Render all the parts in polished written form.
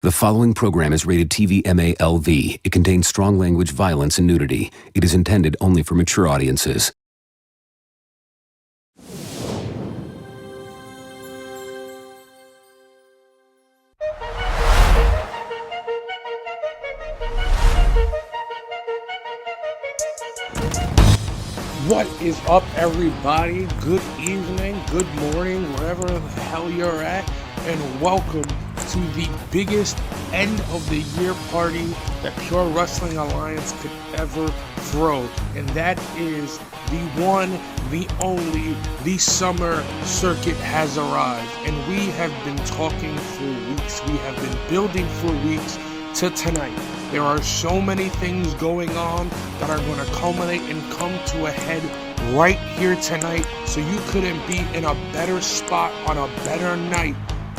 The following program is rated TV MALV. It contains strong language, violence, and nudity. It is intended only for mature audiences. What is up, everybody? Good evening, good morning, wherever the hell you're at, and welcome to the biggest end of the year party that Pure Wrestling Alliance could ever throw, and that is the one, the only, the summer circuit has arrived, and we have been talking for weeks, we have been building for weeks to tonight. There are so many things going on that are going to culminate and come to a head right here tonight, so you couldn't be in a better spot on a better night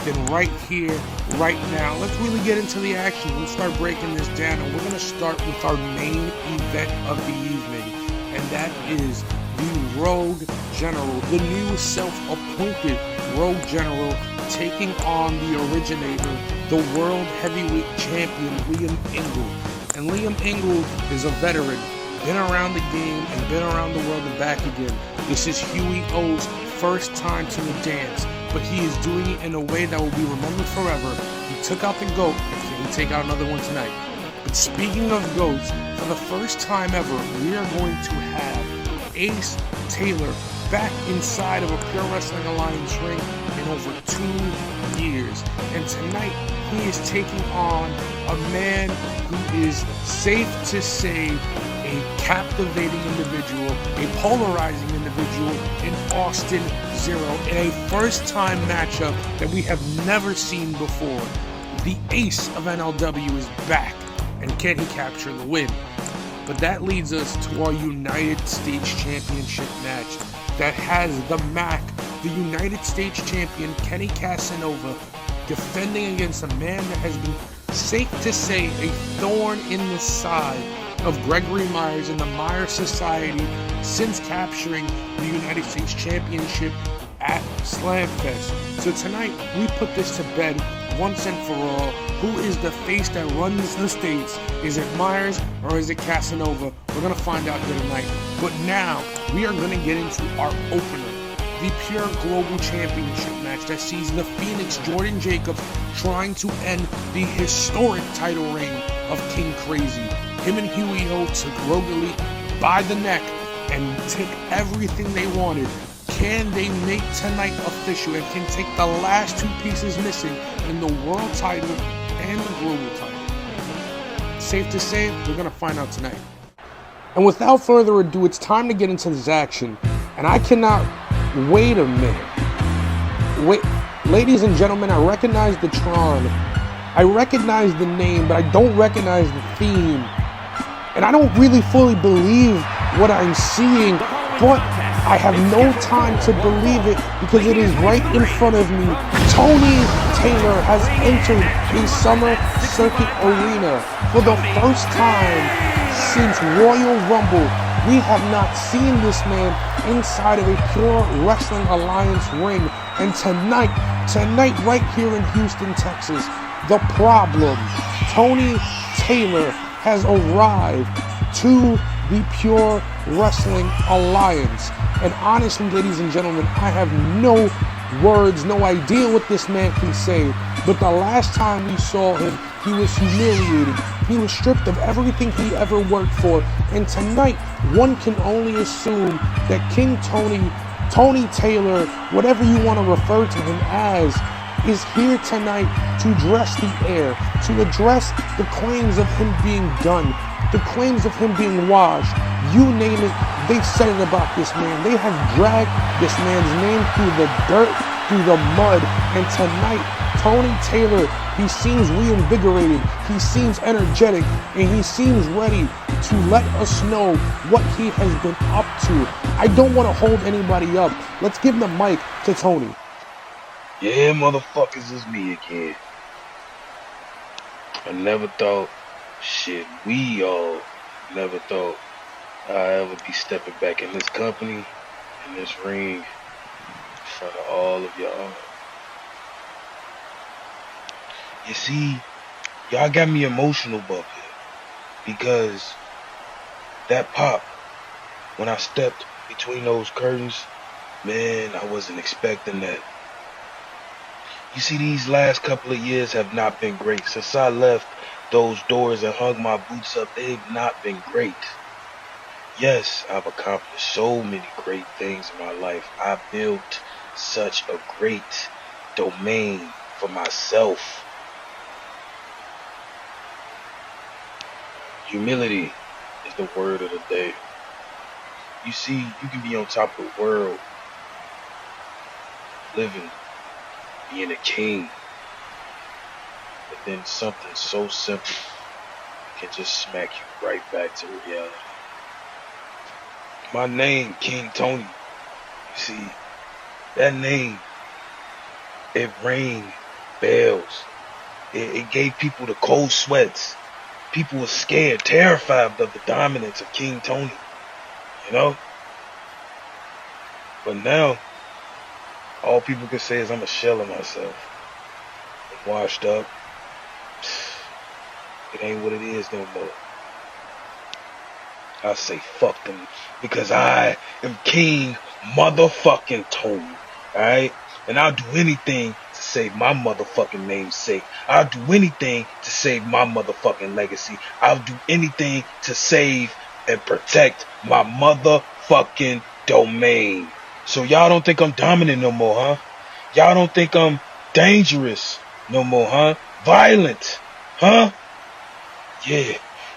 than right here, right now. Let's really get into the action. We'll start breaking this down, and we're going to start with our main event of the evening, and that is the Rogue General, the new self-appointed Rogue General, taking on the originator, the World Heavyweight Champion, Liam Ingle. And Liam Ingle is a veteran, been around the game and been around the world and back again. This is Huey O's first time to the dance, but he is doing it in a way that will be remembered forever. He took out the GOAT, and he will take out another one tonight. But speaking of GOATs, for the first time ever, we are going to have Ace Taylor back inside of a Pure Wrestling Alliance ring in over 2 years. And tonight, he is taking on a man who is safe to say a captivating individual, a polarizing individual in Austin Zero, in a first-time matchup that we have never seen before. The ace of NLW is back, and can he capture the win? But that leads us to our United States Championship match that has the MAC, the United States Champion, Kenny Casanova, defending against a man that has been, safe to say, a thorn in the side of Gregory Myers and the Myers Society since capturing the United States Championship at Slamfest. So tonight, we put this to bed once and for all. Who is the face that runs the States? Is it Myers or is it Casanova? We're going to find out here tonight. But now, we are going to get into our opener, the Pure Global Championship match that sees the Phoenix Jordan Jacobs trying to end the historic title reign of King Crazy. Him and Huey O took Rogue Elite by the neck and took everything they wanted. Can they make tonight official and can take the last two pieces missing in the world title and the global title? Safe to say, we're going to find out tonight. And without further ado, it's time to get into this action. And I cannot wait a minute. Wait, ladies and gentlemen, I recognize the Tron. I recognize the name, but I don't recognize the theme. And I don't really fully believe what I'm seeing, but I have no time to believe it because it is right in front of me. Tony Taylor has entered the Summer Circuit Arena for the first time since Royal Rumble. We have not seen this man inside of a Pure Wrestling Alliance ring. And tonight right here in Houston, Texas, the problem, Tony Taylor has arrived to the Pure Wrestling Alliance. And honestly, ladies and gentlemen, I have no words, no idea what this man can say. But the last time we saw him, he was humiliated. He was stripped of everything he ever worked for. And tonight, one can only assume that King Tony Taylor, whatever you want to refer to him as, is here tonight to dress the air, to address the claims of him being done, the claims of him being washed. You name it, they've said it about this man. They have dragged this man's name through the dirt, through the mud. And tonight, Tony Taylor, he seems reinvigorated, he seems energetic, and he seems ready to let us know what he has been up to. I don't want to hold anybody up. Let's give the mic to Tony. Yeah, motherfuckers, it's me again. I never thought, we all never thought I'd ever be stepping back in this company, in this ring, in front of all of y'all. You see, Y'all got me emotional up here because that pop, when I stepped between those curtains, man, I wasn't expecting that. You see, these last couple of years have not been great. Since I left those doors and hung my boots up, they've not been great. Yes, I've accomplished so many great things in my life. I built such a great domain for myself. Humility is the word of the day. You see, you can be on top of the world, living, being a king, but then something so simple can just smack you right back to reality. My name, King Tony, you see, that name, it rang bells. It gave people the cold sweats. People were scared, terrified of the dominance of King Tony, you know? But now, all people can say is I'm a shell of myself. I'm washed up. It ain't what it is no more. I say fuck them because I am King motherfucking Tony, alright? And I'll do anything to save my motherfucking name's sake. I'll do anything to save my motherfucking legacy. I'll do anything to save and protect my motherfucking domain. So y'all don't think I'm dominant no more, huh? Y'all don't think I'm dangerous no more, huh? Violent, huh?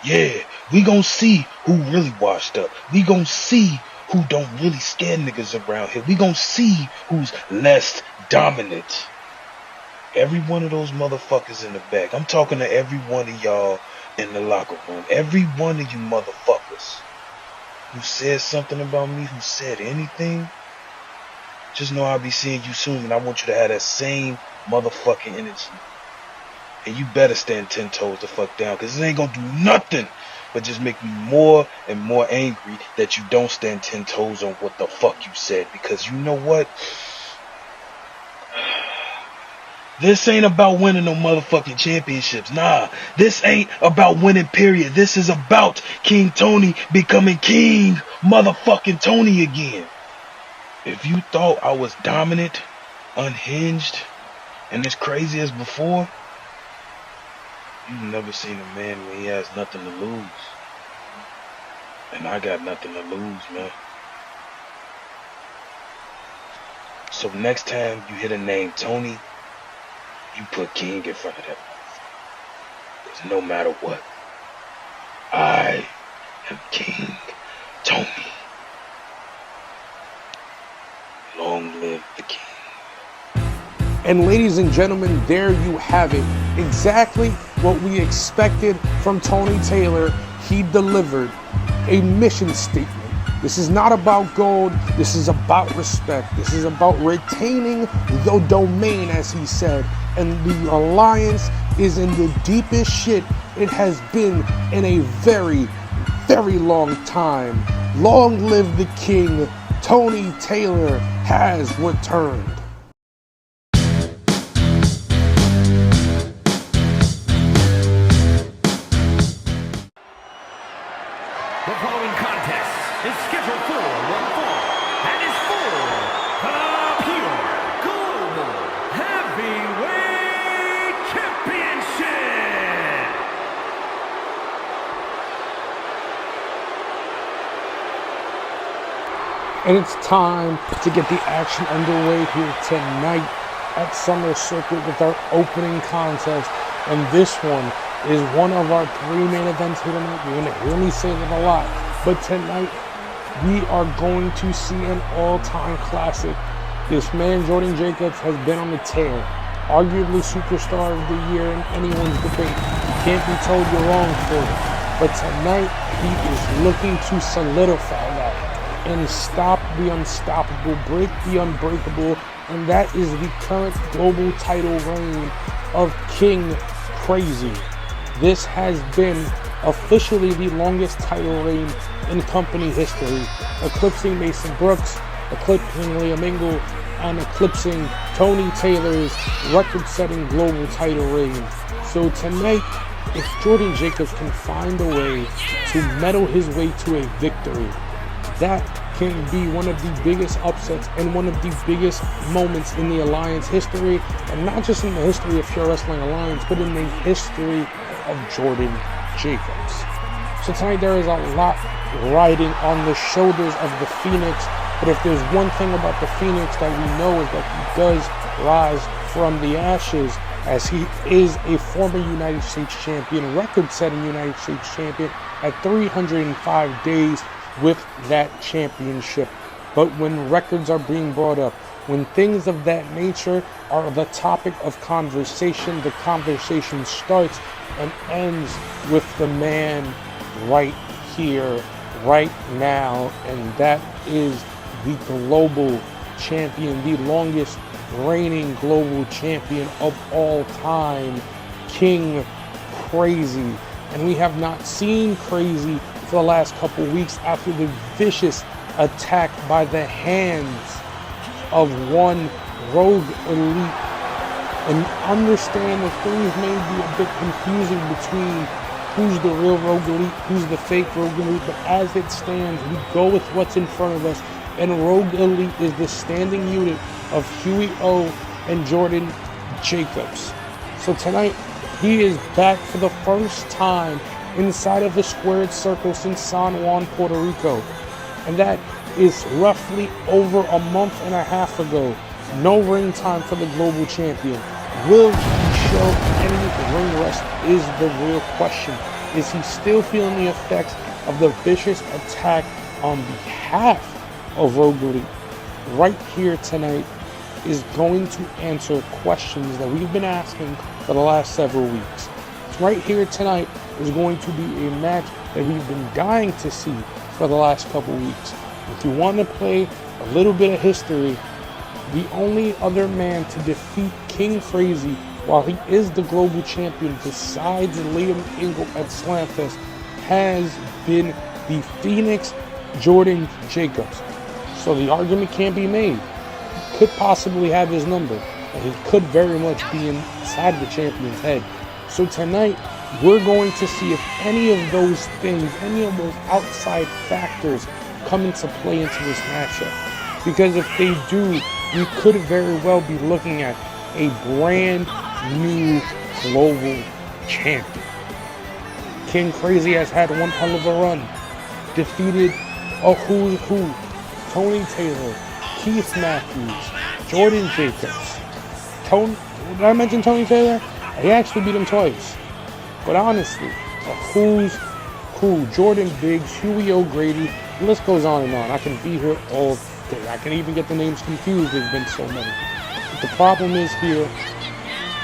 Yeah, we gon' see who really washed up. We gon' see who don't really scare niggas around here. We gon' see who's less dominant. Every one of those motherfuckers in the back. I'm talking to every one of y'all in the locker room. Every one of you motherfuckers who said something about me, who said anything, just know I'll be seeing you soon, and I want you to have that same motherfucking energy. And you better stand 10 toes the fuck down, because it ain't gonna do nothing but just make me more and more angry that you don't stand 10 toes on what the fuck you said. Because you know what? This ain't about winning no motherfucking championships. Nah, this ain't about winning, period. This is about King Tony becoming King motherfucking Tony again. If you thought I was dominant, unhinged, and as crazy as before, you've never seen a man when he has nothing to lose. And I got nothing to lose, man. So next time you hear the name Tony, you put King in front of that motherfucker. Because no matter what, I am King Tony. Long live the king. And ladies and gentlemen, there you have it. Exactly what we expected from Tony Taylor. He delivered a mission statement. This is not about gold. This is about respect. This is about retaining the domain, as he said. And the alliance is in the deepest shit it has been in a very, very long time. Long live the king. Tony Taylor has returned. The following contest is scheduled for one fall and is for the Pure Global Heavyweight Championship. And it's time to get the action underway here tonight at Summer Circuit with our opening contest. And this one is one of our 3 main events here tonight. You're going to hear me say that a lot. But tonight, we are going to see an all-time classic. This man, Jordan Jacobs, has been on the tear. Arguably superstar of the year in anyone's debate. You can't be told you're wrong for it. But tonight, he is looking to solidify that and stop the unstoppable, break the unbreakable, and that is the current global title reign of King Crazy. This has been officially the longest title reign in company history, eclipsing Mason Brooks, eclipsing Liam Ingle, on eclipsing Tony Taylor's record-setting global title reign. So tonight, if Jordan Jacobs can find a way to meddle his way to a victory, that can be one of the biggest upsets and one of the biggest moments in the Alliance history, and not just in the history of Pure Wrestling Alliance, but in the history of Jordan Jacobs. So tonight there is a lot riding on the shoulders of the Phoenix, but if there's one thing about the Phoenix that we know is that he does rise from the ashes, as he is a former United States champion, record-setting United States champion at 305 days with that championship. But when records are being brought up, when things of that nature are the topic of conversation, the conversation starts and ends with the man right here, right now, and that is the global champion, the longest reigning global champion of all time, King Crazy. And we have not seen Crazy for the last couple weeks after the vicious attack by the hands of one Rogue Elite. And understand that things may be a bit confusing between who's the real Rogue Elite, who's the fake Rogue Elite, but as it stands, we go with what's in front of us, and Rogue Elite is the standing unit of Huey O and Jordan Jacobs. So tonight, he is back for the first time inside of the squared circle since San Juan, Puerto Rico. And that is roughly over a month and a half ago. No ring time for the global champion. Will he show any ring rust is the real question. Is he still feeling the effects of the vicious attack on behalf of Rogue Elite? Right here tonight is going to answer questions that we've been asking for the last several weeks. Right here tonight is going to be a match that we've been dying to see for the last couple weeks. If you want to play a little bit of history, the only other man to defeat King Crazy while he is the global champion besides Liam Ingle at Slamfest has been the Phoenix Jordan Jacobs. So the argument can't be made. He could possibly have his number, and he could very much be inside the champion's head. So tonight, we're going to see if any of those things, any of those outside factors come into play into this matchup. Because if they do, we could very well be looking at a brand new global champion. King Crazy has had one hell of a run. Defeated a who's who. Tony Taylor, Keith Matthews, Jordan Jacobs. Did I mention Tony Taylor? He actually beat him twice. But honestly, a who's who. Jordan Biggs, Huey O'Grady, the list goes on and on. I can be here all day. I can even get the names confused. There's been so many. But the problem is here,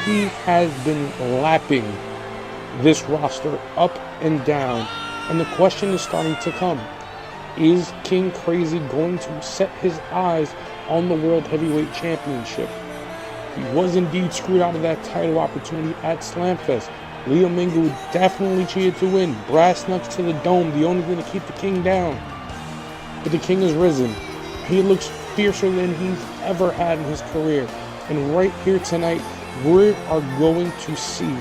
he has been lapping this roster up and down. And the question is starting to come. Is King Crazy going to set his eyes on the World Heavyweight Championship? He was indeed screwed out of that title opportunity at Slamfest. Liam Ingle definitely cheated to win. Brass knucks to the dome, the only thing to keep the King down. But the King has risen. He looks fiercer than he's ever had in his career. And right here tonight, we are going to see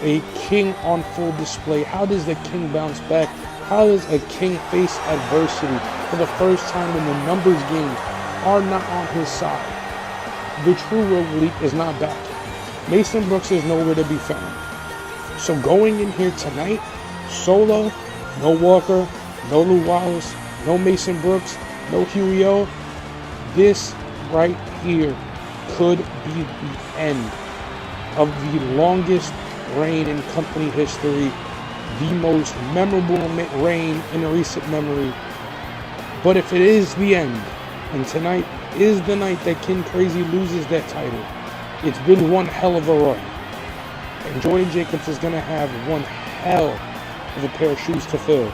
a King on full display. How does the King bounce back? How does a King face adversity for the first time when the numbers games are not on his side? The true Rogue Elite is not back. Mason Brooks is nowhere to be found. So going in here tonight, solo, no Walker, no Lou Wallace, no Mason Brooks, no Huey O, this right here could be the end of the longest reign in company history, the most memorable reign in recent memory. But if it is the end, and tonight is the night that King Crazy loses that title, it's been one hell of a run. And Jordan Jacobs is going to have one hell of a pair of shoes to fill.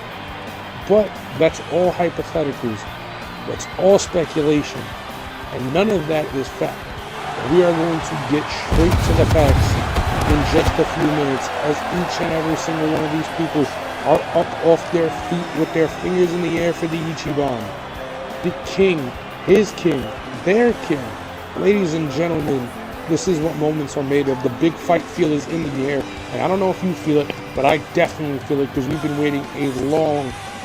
But that's all hypotheticals. That's all speculation. And none of that is fact. We are going to get straight to the facts in just a few minutes, as each and every single one of these people are up off their feet with their fingers in the air for the Ichiban. The King his king, their king. Ladies and gentlemen, this is what moments are made of. The big fight feel is in the air. And I don't know if you feel it, but I definitely feel it because we've been waiting a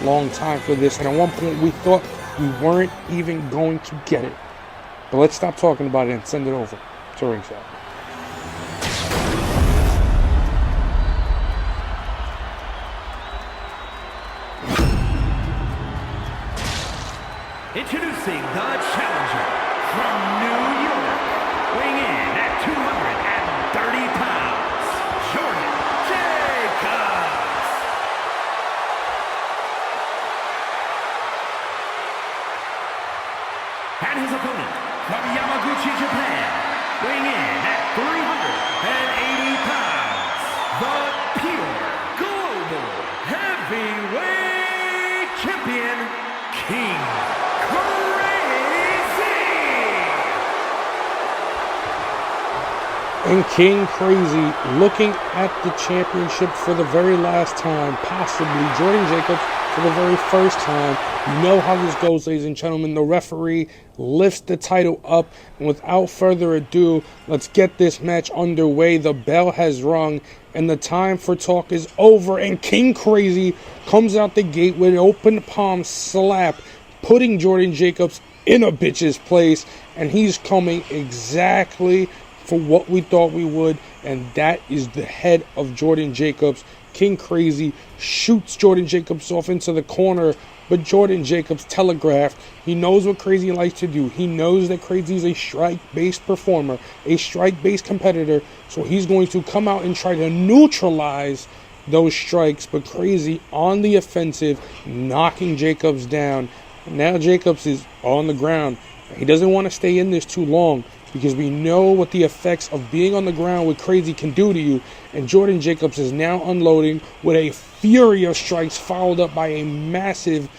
long time for this. And at one point we thought we weren't even going to get it. But let's stop talking about it and send it over to ringside. Introducing the challenger from New York, weighing in at 230 pounds, Jordan Jacobs. And his opponent from Yamaguchi, Japan, weighing in at 380 pounds, the pure global heavyweight champion, King And King Crazy looking at the championship for the very last time, possibly Jordan Jacobs for the very first time. You know how this goes, ladies and gentlemen. The referee lifts the title up, and without further ado, let's get this match underway. The bell has rung, and the time for talk is over, and King Crazy comes out the gate with an open palm slap, putting Jordan Jacobs in a bitch's place, and he's coming exactly for what we thought we would, and that is the head of Jordan Jacobs. King Crazy shoots Jordan Jacobs off into the corner, but Jordan Jacobs telegraphed. He knows what Crazy likes to do. He knows that Crazy is a strike-based performer, a strike-based competitor, so he's going to come out and try to neutralize those strikes, but Crazy on the offensive, knocking Jacobs down. Now Jacobs is on the ground. He doesn't want to stay in this too long, because we know what the effects of being on the ground with Crazy can do to you. And Jordan Jacobs is now unloading with a fury of strikes followed up by a massive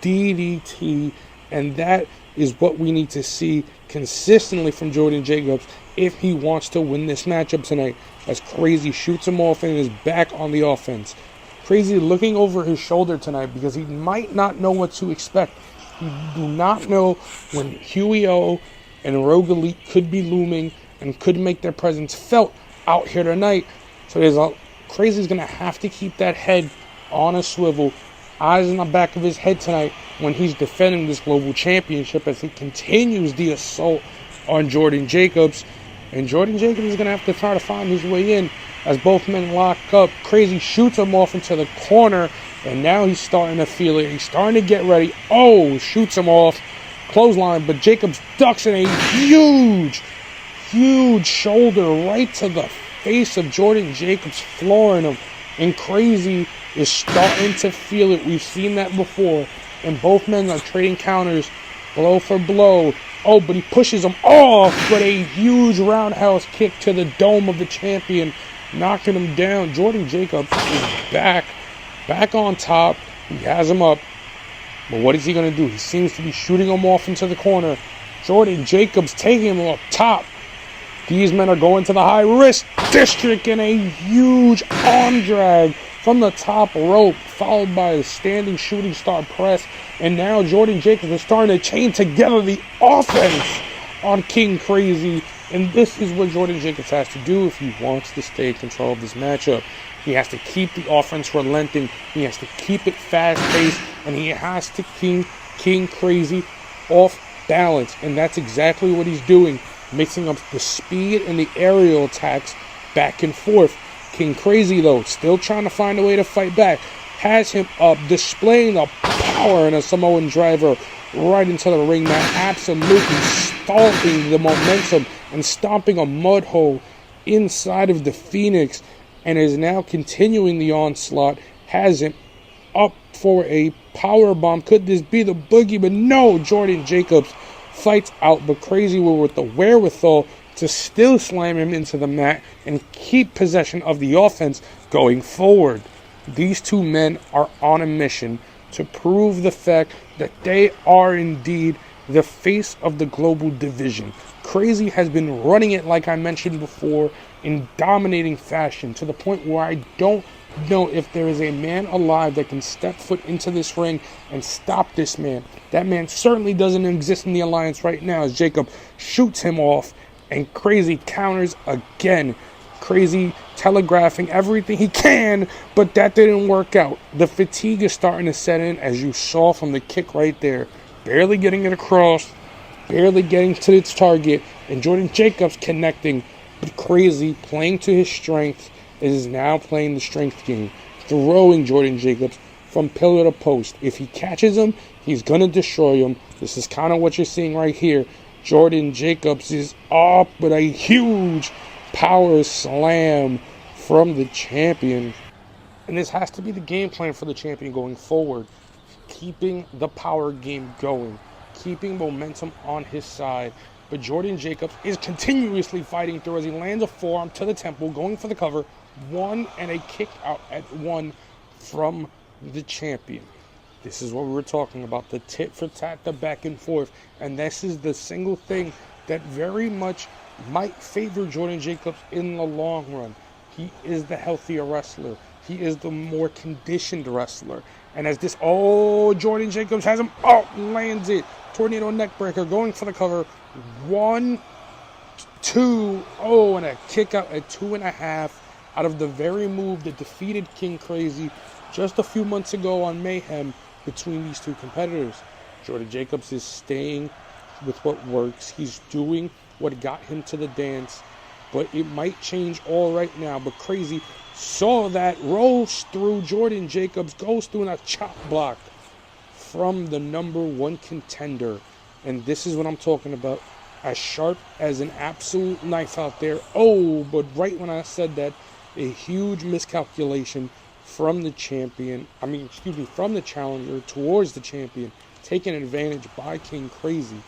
DDT. And that is what we need to see consistently from Jordan Jacobs if he wants to win this matchup tonight, as Crazy shoots him off and is back on the offense. Crazy looking over his shoulder tonight because he might not know what to expect. You do not know when Huey O and Rogue Elite could be looming and could make their presence felt out here tonight. So Crazy's going to have to keep that head on a swivel, eyes in the back of his head tonight when he's defending this global championship as he continues the assault on Jordan Jacobs. And Jordan Jacobs is going to have to try to find his way in as both men lock up. Crazy shoots him off into the corner, and now he's starting to feel it. He's starting to get ready. Oh, shoots him off. Clothesline, but Jacobs ducks in a huge shoulder right to the face of Jordan Jacobs, flooring him. And Crazy is starting to feel it. We've seen that before. And both men are trading counters, blow for blow. Oh, but he pushes him off, but a huge roundhouse kick to the dome of the champion, knocking him down. Jordan Jacobs is back on top. He has him up. But what is he going to do? He seems to be shooting him off into the corner. Jordan Jacobs taking him up top. These men are going to the high risk district in a huge arm drag from the top rope, followed by a standing shooting star press. And now Jordan Jacobs is starting to chain together the offense on King Crazy. And this is what Jordan Jacobs has to do if he wants to stay in control of this matchup. He has to keep the offense relenting. He has to keep it fast-paced. And he has to keep King Crazy off balance. And that's exactly what he's doing. Mixing up the speed and the aerial attacks back and forth. King Crazy, though, still trying to find a way to fight back. Has him up, displaying the power in a Samoan driver right into the ring mat. Absolutely stalking the momentum and stomping a mud hole inside of the Phoenix. And is now continuing the onslaught. Has him up for a power bomb. Could this be the boogie? But no, Jordan Jacobs fights out, but Crazy were with the wherewithal to still slam him into the mat and keep possession of the offense going forward. These two men are on a mission to prove the fact that they are indeed the face of the global division. Crazy has been running it, like I mentioned before, in dominating fashion, to the point where I don't No, if there is a man alive that can step foot into this ring and stop this man, that man certainly doesn't exist in the alliance right now as Jacob shoots him off and Crazy counters again. Crazy telegraphing everything he can, but that didn't work out. The fatigue is starting to set in, as you saw from the kick right there. Barely getting it across, barely getting to its target, and Jordan Jacobs connecting. But Crazy, playing to his strength, is now playing the strength game, throwing Jordan Jacobs from pillar to post. If he catches him, he's going to destroy him. This is kind of what you're seeing right here. Jordan Jacobs is up with a huge power slam from the champion. And this has to be the game plan for the champion going forward. Keeping the power game going. Keeping momentum on his side. But Jordan Jacobs is continuously fighting through as he lands a forearm to the temple, going for the cover. One and a kick out at one from the champion. This is what we were talking about. The tit for tat, the back and forth. And this is the single thing that very much might favor Jordan Jacobs in the long run. He is the healthier wrestler. He is the more conditioned wrestler. And as this, Jordan Jacobs has him, lands it. Tornado neckbreaker, going for the cover. 1, 2, and a kick out at 2.5 out of the very move that defeated King Crazy just a few months ago on Mayhem between these two competitors. Jordan Jacobs is staying with what works. He's doing what got him to the dance, but it might change all right now. But Crazy saw that, rolls through. Jordan Jacobs goes through a chop block from the number one contender. And this is what I'm talking about. As sharp as an absolute knife out there. But right when I said that, a huge miscalculation from the champion. From the challenger towards the champion. Taken advantage by King Crazy.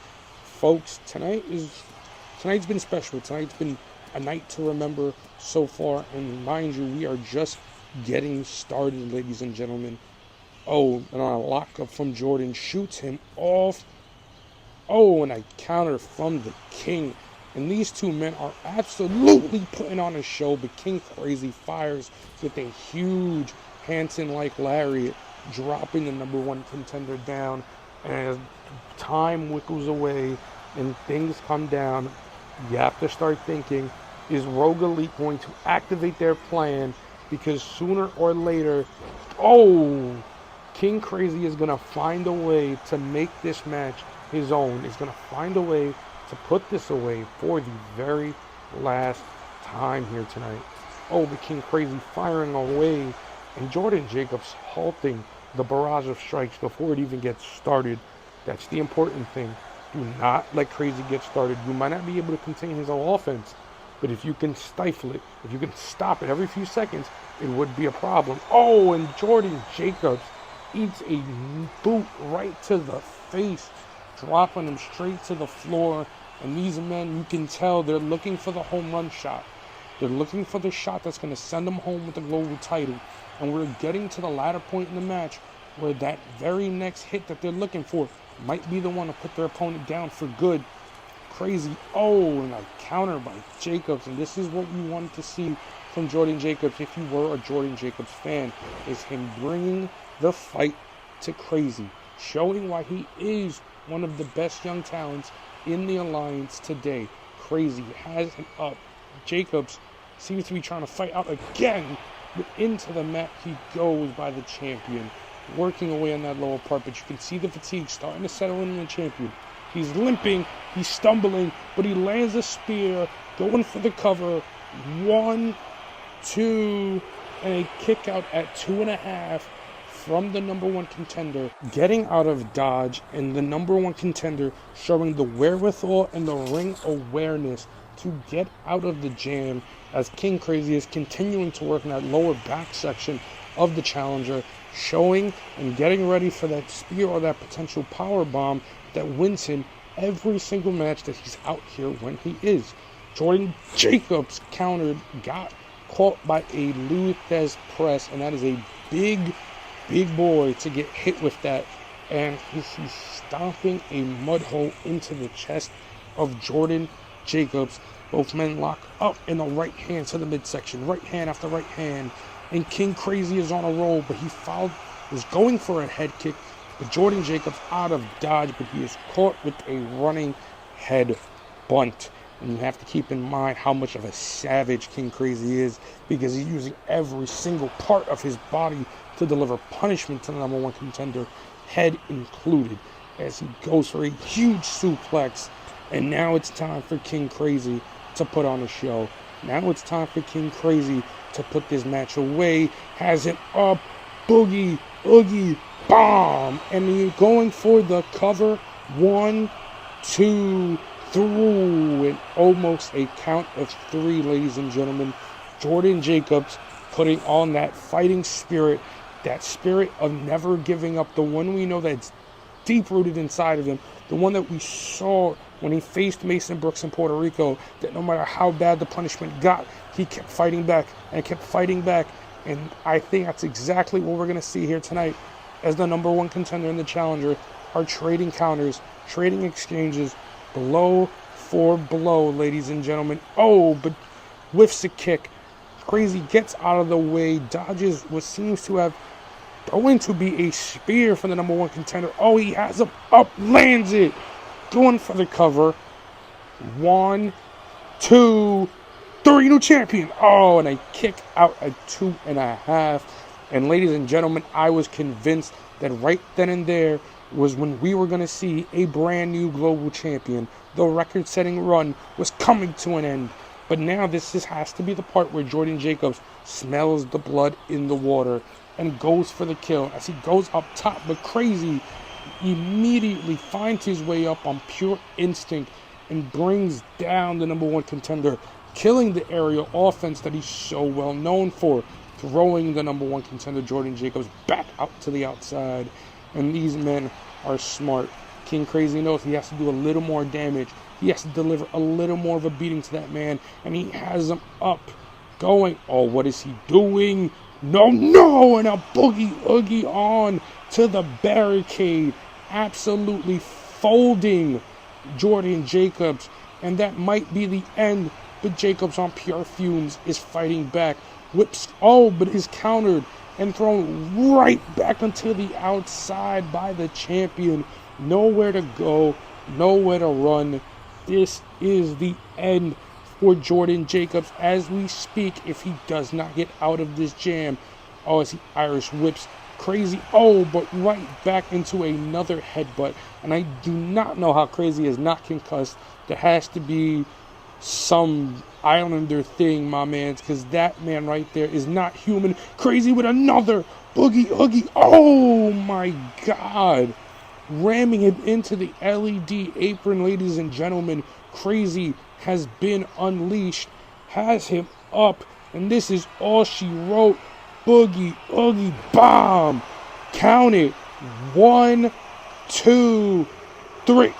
Folks, tonight's been special. Tonight's been a night to remember so far. And mind you, we are just getting started, ladies and gentlemen. And on a lockup from Jordan, shoots him off. And a counter from the King. And these two men are absolutely putting on a show. But King Crazy fires with a huge Hanson-like lariat, dropping the number one contender down. And as time wiggles away and things come down, you have to start thinking, is Rogue Elite going to activate their plan? Because sooner or later, King Crazy is going to find a way to make this match his own. Is going to find a way to put this away for the very last time here tonight. But King Crazy firing away, and Jordan Jacobs halting the barrage of strikes before it even gets started. That's the important thing. Do not let Crazy get started. You might not be able to contain his own offense, but if you can stifle it, if you can stop it every few seconds, it would be a problem. And Jordan Jacobs eats a boot right to the face, dropping him straight to the floor. And these men, you can tell they're looking for the home run shot. They're looking for the shot that's going to send them home with the global title. And we're getting to the latter point in the match where that very next hit that they're looking for might be the one to put their opponent down for good. Crazy, and a counter by Jacobs. And this is what we wanted to see from Jordan Jacobs if you were a Jordan Jacobs fan, is him bringing the fight to Crazy, showing why he is one of the best young talents in the alliance today. Crazy has him up. Jacobs seems to be trying to fight out again, but into the mat he goes by the champion, working away on that lower part. But you can see the fatigue starting to settle in the champion. He's limping, he's stumbling, but he lands a spear, going for the cover. 1, 2, and a kick out at 2.5 from the number one contender, getting out of dodge, and the number one contender showing the wherewithal and the ring awareness to get out of the jam, as King Crazy is continuing to work in that lower back section of the challenger, showing and getting ready for that spear or that potential power bomb that wins him every single match that he's out here when he is. Jordan Jacobs countered, got caught by a Lou Thez press, and that is a big boy to get hit with that. And he's stomping a mud hole into the chest of Jordan Jacobs. Both men lock up in the right hand to the midsection. Right hand after right hand. and King Crazy is on a roll, but he was going for a head kick, but Jordan Jacobs out of dodge, but he is caught with a running head bunt. And you have to keep in mind how much of a savage King Crazy is, because he's using every single part of his body to deliver punishment to the number one contender, head included, as he goes for a huge suplex. And now it's time for King Crazy to put on a show. Now it's time for King Crazy to put this match away. Has it up, boogie, oogie, bomb. And he's going for the cover. 1, 2, through, and almost a count of 3, ladies and gentlemen. Jordan Jacobs putting on that fighting spirit, that spirit of never giving up, the one we know that's deep-rooted inside of him, the one that we saw when he faced Mason Brooks in Puerto Rico, that no matter how bad the punishment got, he kept fighting back and kept fighting back. And I think that's exactly what we're going to see here tonight, as the number one contender and the challenger are trading counters, trading exchanges, blow for blow, ladies and gentlemen. Oh, but whiffs a kick. Crazy gets out of the way, dodges what seems to have going to be a spear for the number one contender. Oh, he has him up, lands it, going for the cover. 1, 2, 3, new champion. Oh, and a kick out at 2.5. And ladies and gentlemen, I was convinced that right then and there was when we were going to see a brand new global champion. The record-setting run was coming to an end. But now this has to be the part where Jordan Jacobs smells the blood in the water and goes for the kill as he goes up top. But Crazy immediately finds his way up on pure instinct and brings down the number one contender, killing the aerial offense that he's so well known for, throwing the number one contender Jordan Jacobs back out to the outside. And these men are smart. King Crazy knows he has to do a little more damage. He has to deliver a little more of a beating to that man. And he has him up, going. Oh, what is he doing? No, and a boogie oogie on to the barricade. Absolutely folding Jordan Jacobs. And that might be the end. But Jacobs, on pure fumes, is fighting back. Whips. Oh, but is countered and thrown right back onto the outside by the champion. Nowhere to go, nowhere to run. This is the end for Jordan Jacobs as we speak, if he does not get out of this jam. Oh, as he Irish whips Crazy. Oh, but right back into another headbutt. And I do not know how Crazy is not concussed. There has to be some Islander thing, my man, because that man right there is not human. Crazy with another boogie oogie. Oh my God, ramming him into the LED apron, ladies and gentlemen. Crazy has been unleashed, has him up, and this is all she wrote. Boogie oogie bomb. Count it. 1, 2, 3.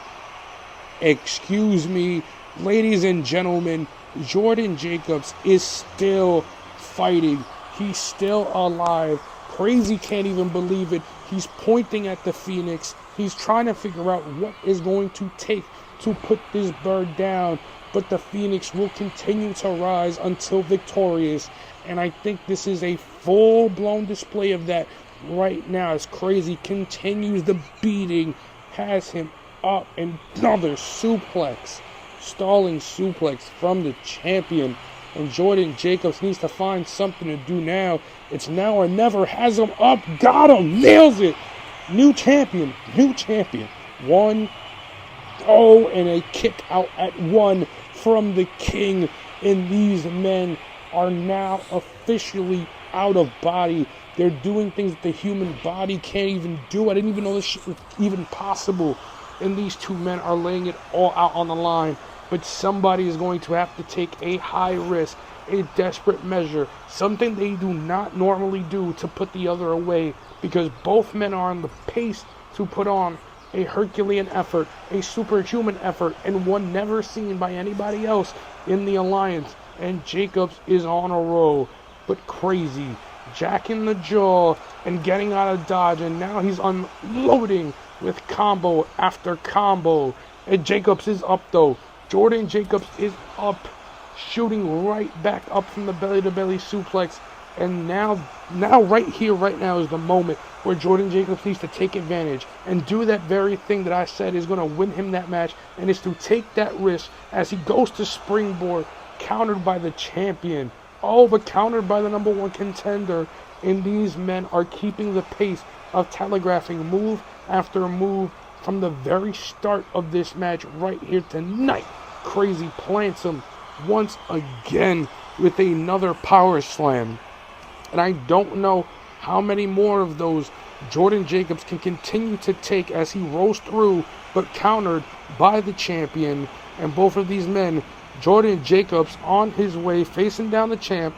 Excuse me, ladies and gentlemen, Jordan Jacobs is still fighting. He's still alive. Crazy can't even believe it. He's pointing at the Phoenix. He's trying to figure out what is going to take to put this bird down. But the Phoenix will continue to rise until victorious. And I think this is a full-blown display of that right now as Crazy continues the beating, has him up, and another suplex. Stalling suplex from the champion. And Jordan Jacobs needs to find something to do now. It's now or never. Has him up. Got him. Nails it. New champion. 1. Oh, and a kick out at 1 from the king. And these men are now officially out of body. They're doing things that the human body can't even do. I didn't even know this shit was even possible. And these two men are laying it all out on the line. But somebody is going to have to take a high risk, a desperate measure, something they do not normally do to put the other away, because both men are on the pace to put on a Herculean effort, a superhuman effort, and one never seen by anybody else in the alliance. And Jacobs is on a roll, but Crazy, jacking the jaw and getting out of dodge, and now he's unloading with combo after combo. And Jacobs is up though. Jordan Jacobs is up, shooting right back up from the belly-to-belly suplex And now right here, right now is the moment where Jordan Jacobs needs to take advantage and do that very thing that I said is going to win him that match, and is to take that risk as he goes to springboard, countered by the champion. Oh, but countered by the #1 contender. And these men are keeping the pace of telegraphing move after move from the very start of this match right here tonight. Crazy plants him once again with another power slam. And I don't know how many more of those Jordan Jacobs can continue to take as he rolls through, but countered by the champion. And both of these men, Jordan Jacobs on his way, facing down the champ,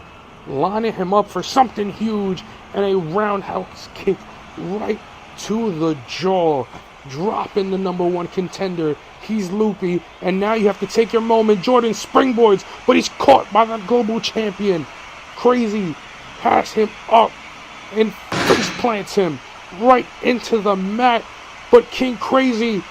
lining him up for something huge, and a roundhouse kick right to the jaw, dropping the #1 contender. He's loopy, and now you have to take your moment. Jordan springboards, but he's caught by the global champion. Crazy has him up and face plants him right into the mat. But King Crazy,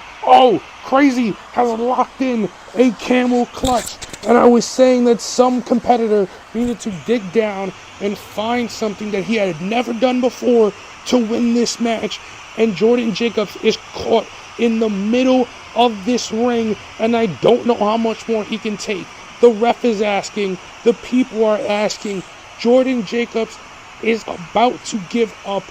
Crazy has locked in a camel clutch. And I was saying that some competitor needed to dig down and find something that he had never done before to win this match. And Jordan Jacobs is caught in the middle of this ring, and I don't know how much more he can take. The ref is asking, the people are asking. Jordan Jacobs is about to give up.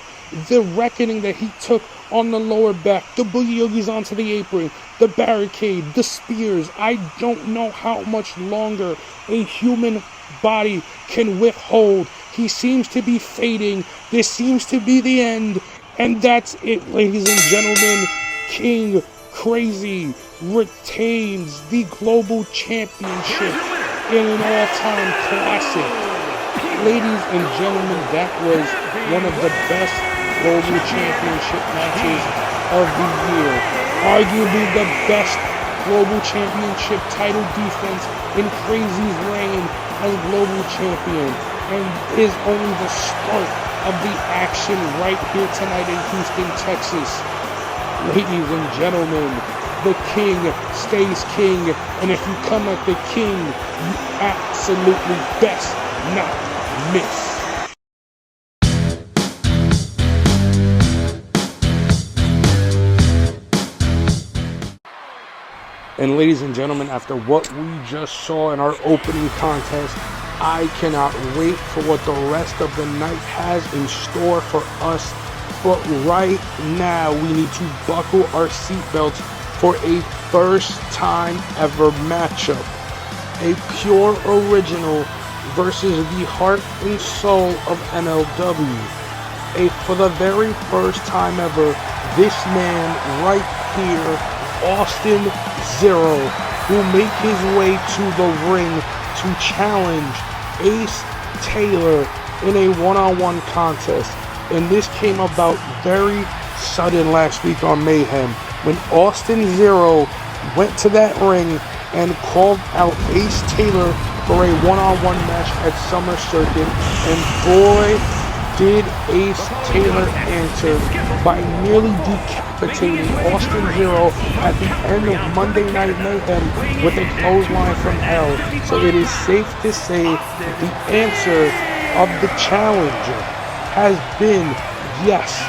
The reckoning that he took on the lower back, the boogie yogis onto the apron, the barricade, the spears. I don't know how much longer a human body can withhold. He seems to be fading. This seems to be the end. And that's it, ladies and gentlemen. King Crazy retains the global championship in an all-time classic. Ladies and gentlemen, that was one of the best global championship matches of the year. Arguably the best global championship title defense in Crazy's reign as global champion. And is only the start of the action right here tonight in Houston, Texas. Ladies and gentlemen, the king stays king. And if you come at the king, you absolutely best not miss. And ladies and gentlemen, after what we just saw in our opening contest, I cannot wait for what the rest of the night has in store for us. But right now, we need to buckle our seatbelts for a first time ever matchup. A pure original versus the heart and soul of MLW. For the very first time ever, this man right here, Austin Zero, will make his way to the ring to challenge Ace Taylor in a one-on-one contest. And this came about very sudden last week on Mayhem when Austin Zero went to that ring and called out Ace Taylor for a one-on-one match at Summer Circuit. And boy, did Ace Taylor answer by nearly decapitating Austin Zero at the end of Monday Night Mayhem with a clothesline from hell. So it is safe to say that the answer of the challenger has been yes.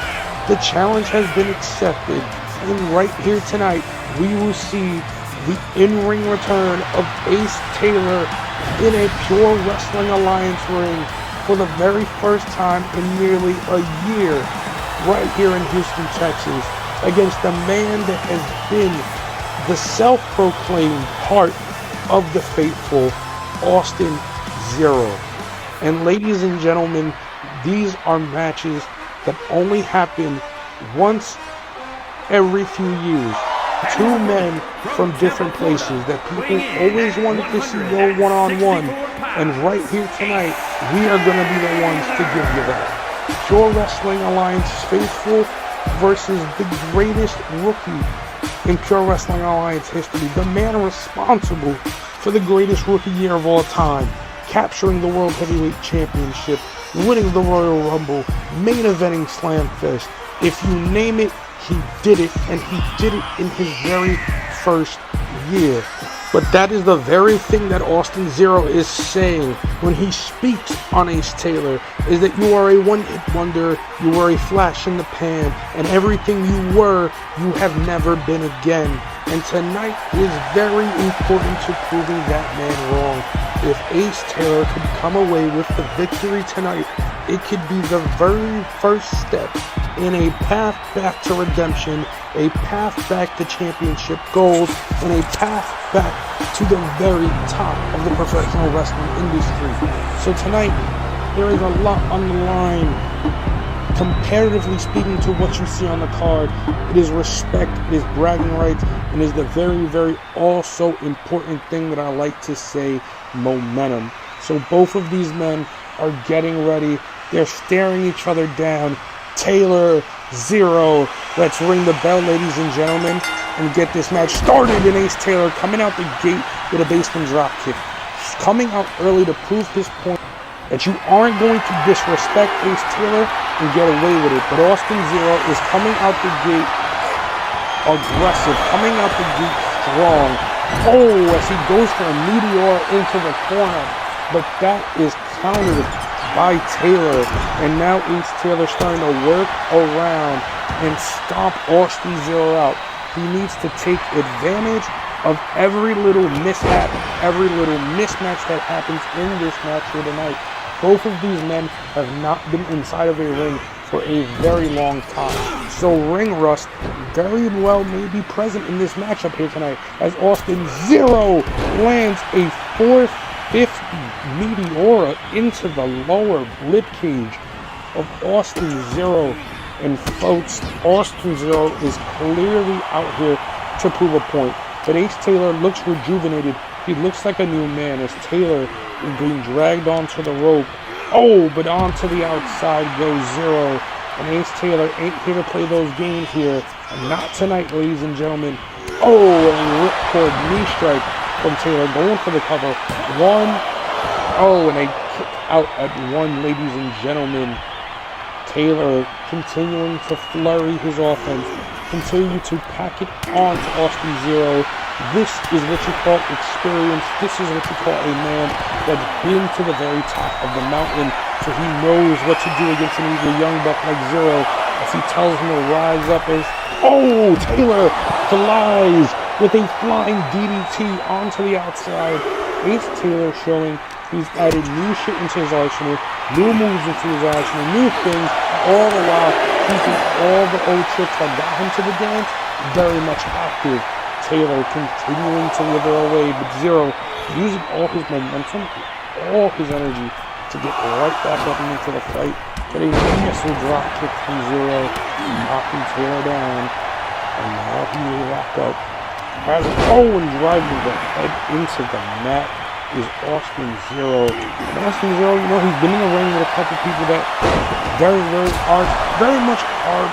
The challenge has been accepted. And right here tonight, we will see the in-ring return of Ace Taylor in a Pure Wrestling Alliance ring for the very first time in nearly a year, right here in Houston, Texas, against the man that has been the self-proclaimed heart of the faithful, Austin Zero. And ladies and gentlemen, these are matches that only happen once every few years. Two men from different places that people always wanted to see go one-on-one. And right here tonight, we are going to be the ones to give you that. Pure Wrestling Alliance faithful versus the greatest rookie in Pure Wrestling Alliance history. The man responsible for the greatest rookie year of all time. Capturing the World Heavyweight Championship, winning the Royal Rumble, main eventing Slamfest. If you name it, he did it, and he did it in his very first year. But that is the very thing that Austin Zero is saying when he speaks on Ace Taylor, is that you are a one-hit wonder, you are a flash in the pan, and everything you were, you have never been again. And tonight is very important to proving that man wrong. If Ace Taylor could come away with the victory tonight, it could be the very first step in a path back to redemption, a path back to championship gold, and a path back to the very top of the professional wrestling industry. So tonight, there is a lot on the line. Comparatively speaking to what you see on the card, it is respect, it is bragging rights, and it is the very, very also important thing that I like to say, momentum. So both of these men are getting ready. They're staring each other down. Taylor, Zero. Let's ring the bell, ladies and gentlemen, and get this match started. And Ace Taylor coming out the gate with a basement drop kick. Coming out early to prove his point that you aren't going to disrespect Ace Taylor and get away with it. But Austin Zero is coming out the gate aggressive, coming out the gate strong. Oh, as he goes for a meteor into the corner. But that is countered by Taylor. And now Ace Taylor starting to work around and stomp Austin Zero out. He needs to take advantage of every little mishap, every little mismatch that happens in this match here tonight. Both of these men have not been inside of a ring for a very long time. So ring rust very well may be present in this matchup here tonight as Austin Zero lands a 450 Meteora into the lower rib cage of Austin Zero. And folks, Austin Zero is clearly out here to prove a point. But Ace Taylor looks rejuvenated. He looks like a new man as Taylor is being dragged onto the rope. Oh, but onto the outside goes Zero. And Ace Taylor ain't here to play those games here. And not tonight, ladies and gentlemen. Oh, and a ripcord knee strike from Taylor going for the cover. One. Oh, and a kick out at one, ladies and gentlemen. Taylor continuing to flurry his offense. Continue to pack it on to Austin Zero. This is what you call experience. This is what you call a man that's been to the very top of the mountain, so he knows what to do against an eager young buck like Zero as he tells him to rise up as... Oh, Taylor flies with a flying DDT onto the outside. Ace Taylor showing he's added new shit into his arsenal, new moves into his arsenal, new things, all the while keeping all the old tricks that got him to the dance very much active. Taylor continuing to wither away, but Zero using all his momentum, all his energy to get right back up and into the fight. Getting a missile drop kick from Zero, knocking Taylor down, and now he will lock up. And driving the head into the mat is Austin Zero. And Austin Zero, you know, he's been in the ring with a couple people that very much are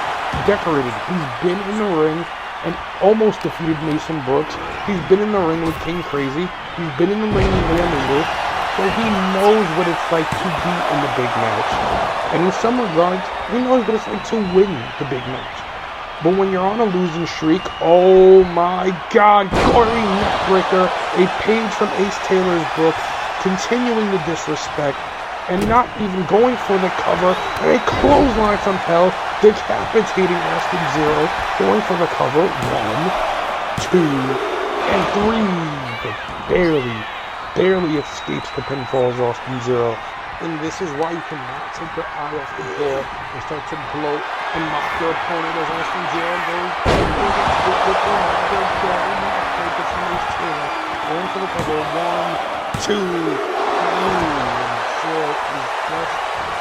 decorated. He's been in the ring and almost defeated Mason Brooks. He's been in the ring with King Crazy. He's been in the ring with Liam Mingle. So he knows what it's like to be in the big match. And in some regards, he knows what it's like to win the big match. But when you're on a losing streak, oh my God, Corey Neckbreaker, a page from Ace Taylor's book, continuing the disrespect, and not even going for the cover, and a clothesline from hell, decapitating Austin Zero, going for the cover, 1, 2, and 3, but barely escapes the pinfalls, Austin Zero. And this is why you cannot take your eye off the ball and start to gloat and mock your opponent as Austin Zero goes going for the cover, 1, 2, 3, and Zero is just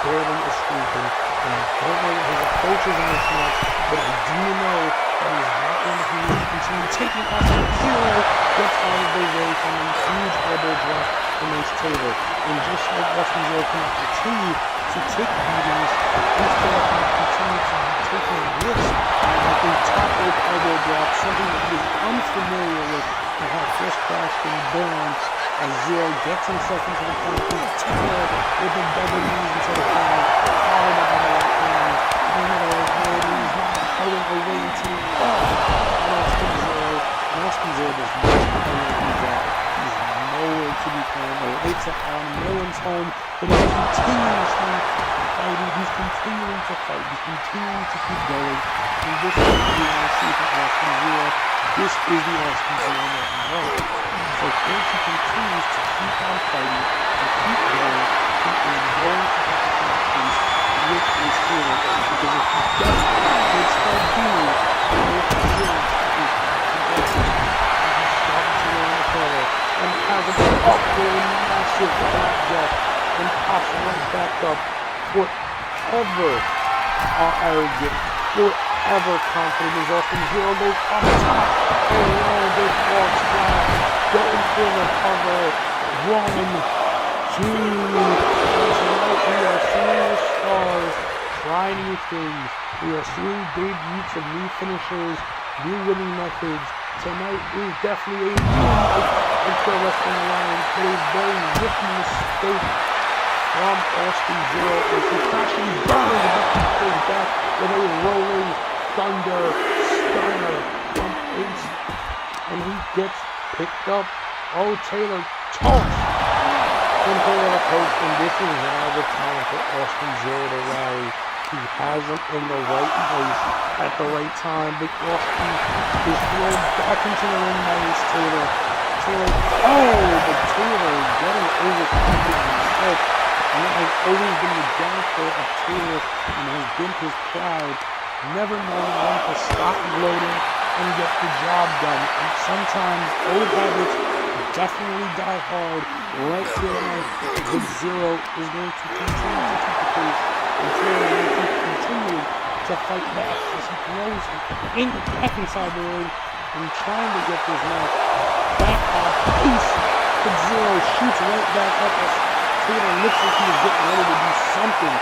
barely escaping. And I don't know his approaches in this match, but I do know that he's not going to be continue taking Austin Zero gets out of the way from a huge elbow drop from Ace Taylor. And just like Austin Zero cannot continue to take beatings, Ace Taylor cannot continue to be taking risks like a top rope elbow drop, something that he is unfamiliar with and has just crashed and burned as Zero gets himself into the corner. Taylor with the double knees into the corner, followed by the right hand, another right hand, and he's not fighting away into Austin Zero. And Austin Zero does not know where he's at. continuing to fight. He's continuing to keep going. And this is what we want to see from Austin Zero. This is the Austin Zero that we know. So Casey continues to keep on fighting, to keep going, to keep going to have to increase with his Taylor. Because if he doesn't, they start doing what he is and has a upward massive blackjack and pops right back up forever arrogant, forever confident. Is Austin Zero goes up top and lands a false flag, going for the cover. 1, 2, tonight we are seeing the stars try new things. We are seeing debuts of new finishers, new winning methods. Tonight is definitely a new night into the Wrestling Alliance, but a very rookie mistake from Austin Zero as he actually burns the back with a rolling thunder stunner from Ace, and he gets picked up. Oh, Taylor tossed into the post, and this is now the time for Austin Zero to rally. He has him in the right place at the right time, but Austin is thrown back into the ring by his Taylor. But Taylor getting overcommitted himself, and that has always been the downfall of Taylor and has been his pride, never knowing when to stop gloating and get the job done. And sometimes old habits definitely die hard right here tonight. The Zero is going to continue to keep the pace until he continues to fight back as he throws him back inside the ring and trying to get this match back on pace. The Zero shoots right back up as Taylor looks like he is getting ready to do something.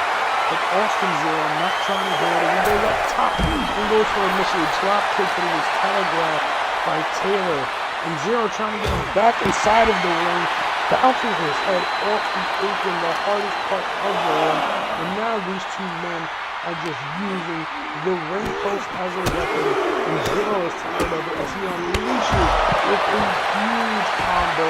But Austin Zero not trying to do it. And he goes up top and goes for a initial drop kick that was telegraphed by Taylor. And Zero trying to get him back inside of the ring, bounces his head off the apron, the hardest part of the ring. And now these two men are just using the ring post as a weapon. And Zero is tired of it as he unleashes with a huge combo,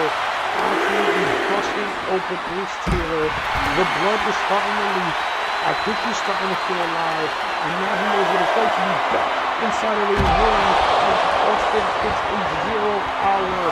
absolutely busting open Ace Taylor. The blood is starting to leak. I think he's starting to feel alive, and now he knows what it's like to be back inside of the ring as Austin hits a 0-hour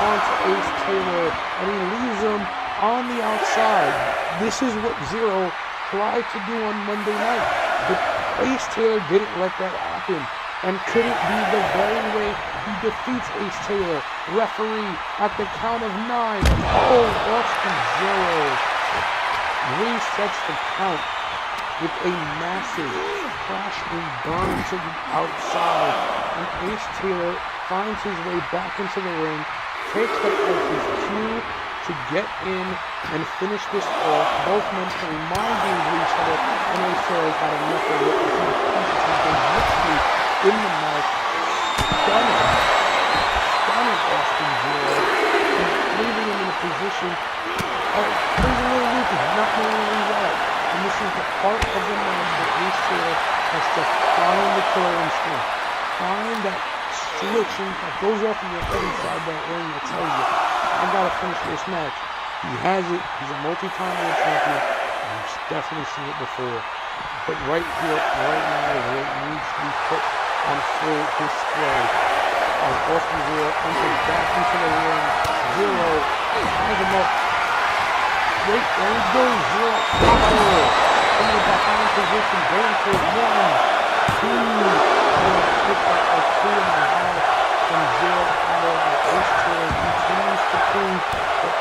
onto Ace Taylor, and he leaves him on the outside. This is what Zero tried to do on Monday night, but Ace Taylor didn't let that happen, and couldn't be the very way he defeats Ace Taylor. Referee at the count of 9. Oh, Austin Zero resets the count with a massive crash and burn to the outside, and Ace Taylor finds his way back into the ring, takes that as his cue to get in and finish this off. Both men can remind each other, and Ace Taylor's had enough of it as he punches him directly in the mouth, stunning Austin Zero, and leaving him in a position of freezing a little loopy, not knowing where he's at. And this is the part of the match that Ace Taylor has to find the killer instinct. Find that switch that goes off in your head inside that ring that tells you, I gotta finish this match. He has it. He's a multi-time world champion. And you've definitely seen it before. But right here, right now, is where it needs to be put on full display. As Austin Zero enters back into the ring. Zero ties him up. Wait, there he goes, Zero power in the behind position, going for 1, 2, and pick up a 2.5 from Zero power. Ace Taylor continues to prove that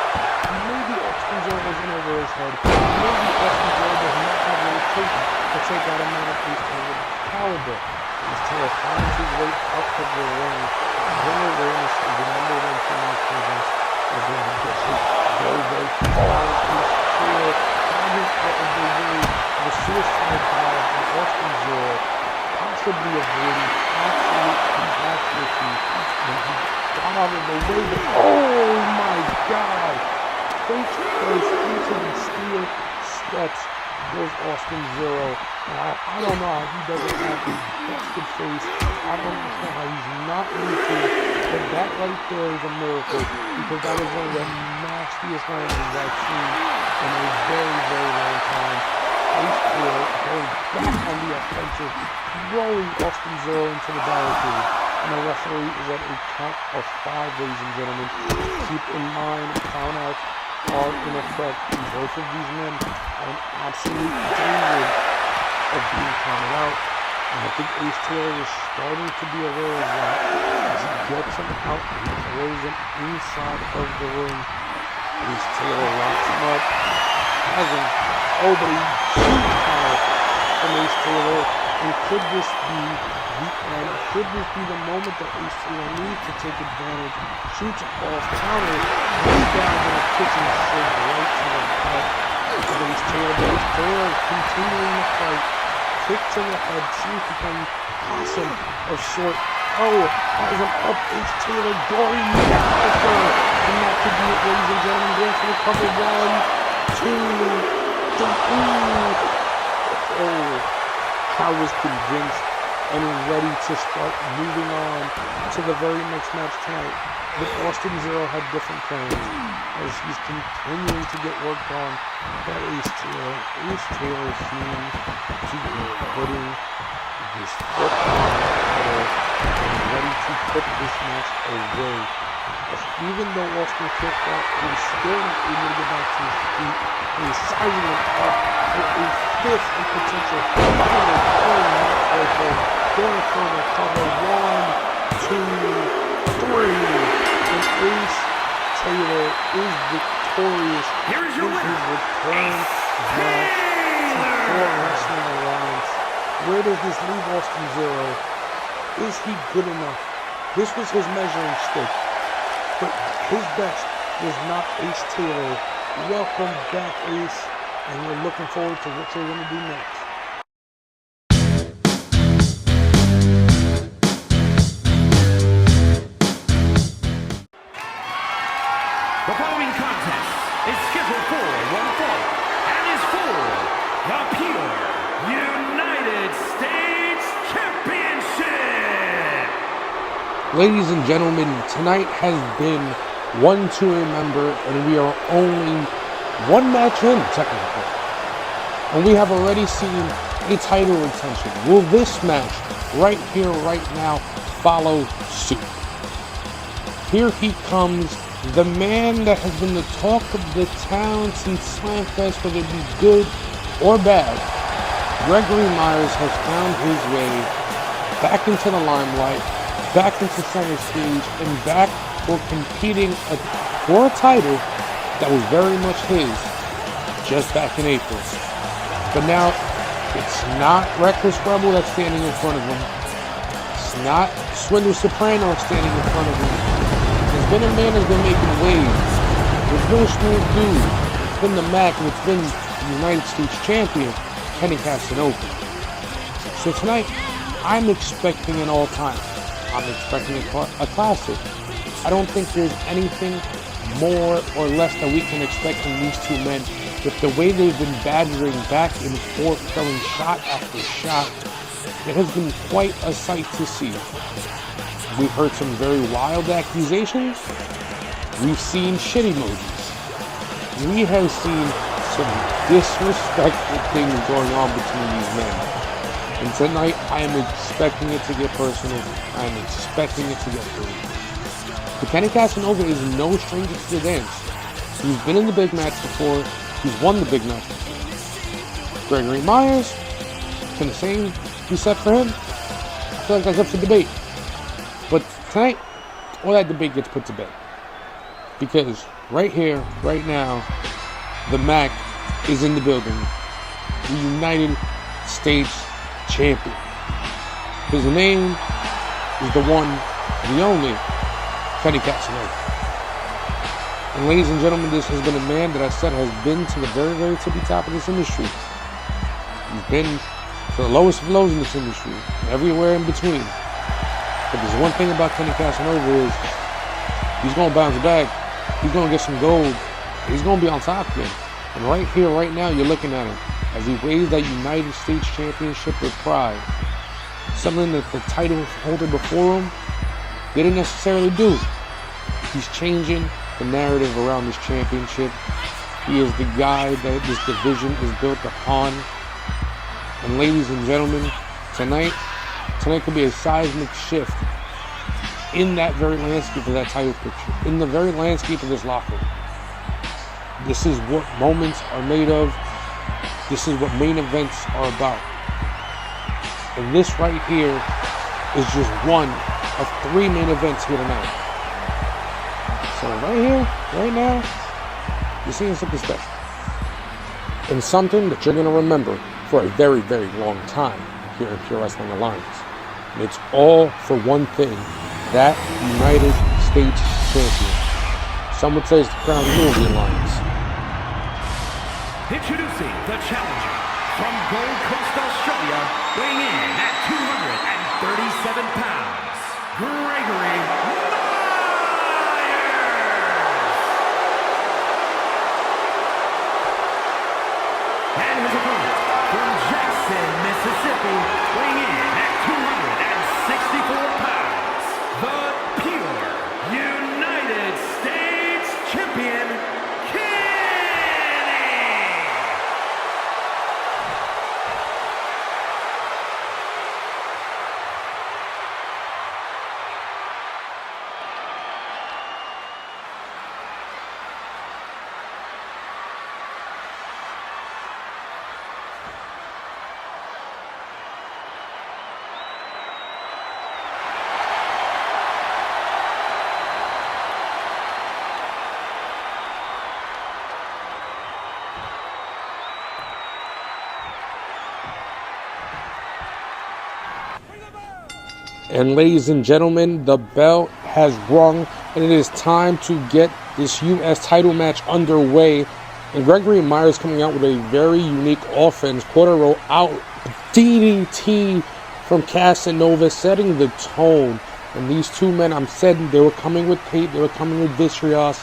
maybe Austin Zero was in over his head. Maybe Austin Zero does not have what it takes to take out a man of Ace Taylor's caliber. Ace Taylor finds his way up to the ring. Ring awareness is the #1 thing in this business. And then he gets hit very far. Ace Taylor climbing out of the way of a suicide dive and Austin Zero possibly avoiding absolute catastrophe. And he got out of the way, but oh my God! Face first into the steel steps goes Austin Zero. I don't know how he doesn't have his busted face. I don't understand how he's not looking. But that right there is a miracle, because that is one of the nastiest landings I've seen in a very long time. Ace Taylor going back on the offensive, throwing Austin Zero into the barricade. And the referee is at a count of 5, ladies and gentlemen. Keep in mind, countouts are in effect. Both of these men are in absolute danger of being counted out. And I think Ace Taylor is starting to be aware of that as he gets him out and throws him inside of the ring. Ace Taylor locks him up, has him. Oh, but he shoots out from Ace Taylor. And could this be the end? Could this be the moment that Ace Taylor needs to take advantage? Shoots off, counter, rebound, and a kitchen sink right to the head of Ace Taylor. But Ace Taylor continuing the fight. Kick to the head, seems to become awesome of sort. Oh, has him up, Ace Taylor, Dory Master. And that could be it, ladies and gentlemen. Going for the cover. 1, 2, 3. Oh. I was convinced and ready to start moving on to the very next match tonight. But Austin Zero had different plans as he's continuing to get worked on by Ace Taylor. Ace Taylor seems to be putting his foot on the pedal and ready to put this match away. Even though Austin kicked out, he was still not able to get back to his feet. He's sizing him up for a 5th and potential final going for the cover. 1, 2, 3. And Ace Taylor is victorious in his return match to Pro Wrestling Alliance. Where does this leave Austin Zero? Is he good enough? This was his measuring stick. But his best was not Ace Taylor. Welcome back, Ace, and we're looking forward to what you're going to do next. The following contest is scheduled for one fall and is for the Pure United States Championship. Ladies and gentlemen, tonight has been one to remember, and we are only one match in, technically. And we have already seen a title retention. Will this match, right here, right now, follow suit? Here he comes, the man that has been the talk of the town since Slamfest, whether it be good or bad. Gregory Myers has found his way back into the limelight, back into center stage, and back for competing for a title that was very much his just back in April. But now, it's not Reckless Rebel that's standing in front of him. It's not Swindle Soprano standing in front of him. There's been a man that's been making waves. There's been a smooth dude. It's been the Mac, and it's been the United States champion, Kenny Casanova. So tonight, I'm expecting an all-time. I'm expecting a classic. I don't think there's anything more or less that we can expect from these two men. With the way they've been badgering back and forth, throwing shot after shot, it has been quite a sight to see. We've heard some very wild accusations. We've seen shit emojis. We have seen some disrespectful things going on between these men. And tonight, I am expecting it to get personal. I am expecting it to get personal. But Kenny Casanova is no stranger to the dance. He's been in the big match before. He's won the big match before. Gregory Myers, can the same be said for him? I feel like that's up for debate. But tonight, all that debate gets put to bed. Because right here, right now, the Mac is in the building. The United States Champion. His name is the one, the only, Kenny Casanova. And ladies and gentlemen, this has been a man that I said has been to the very, very tippy top of this industry. He's been to the lowest of lows in this industry, everywhere in between. But there's one thing about Kenny Casanova is he's going to bounce back. He's going to get some gold. He's going to be on top again. And right here, right now, you're looking at him as he waves that United States Championship with pride. Something that the title holder before him didn't necessarily do. He's changing the narrative around this championship. He is the guy that this division is built upon. And ladies and gentlemen, tonight could be a seismic shift in that very landscape of that title picture, in the very landscape of this locker room. This is what moments are made of. This is what main events are about. And this right here is just one of 3 main events here tonight. So right here, right now, you're seeing something special. And something that you're going to remember for a very, very long time here in Pure Wrestling Alliance. And it's all for one thing, that United States Champion. Some would say it's the crown jewel of the Alliance. Introducing the challenger from Gold Coast, Australia, weighing in at 237 pounds, Gregory Myers. And his opponent from Jackson, Mississippi, weighing in at 264 pounds, the Pure United States Champion, And ladies and gentlemen, the bell has rung, and it is time to get this U.S. title match underway. And Gregory Myers coming out with a very unique offense, quarter row out, DDT from Casanova, setting the tone. And these two men, I'm saying, they were coming with hate, they were coming with vitriol,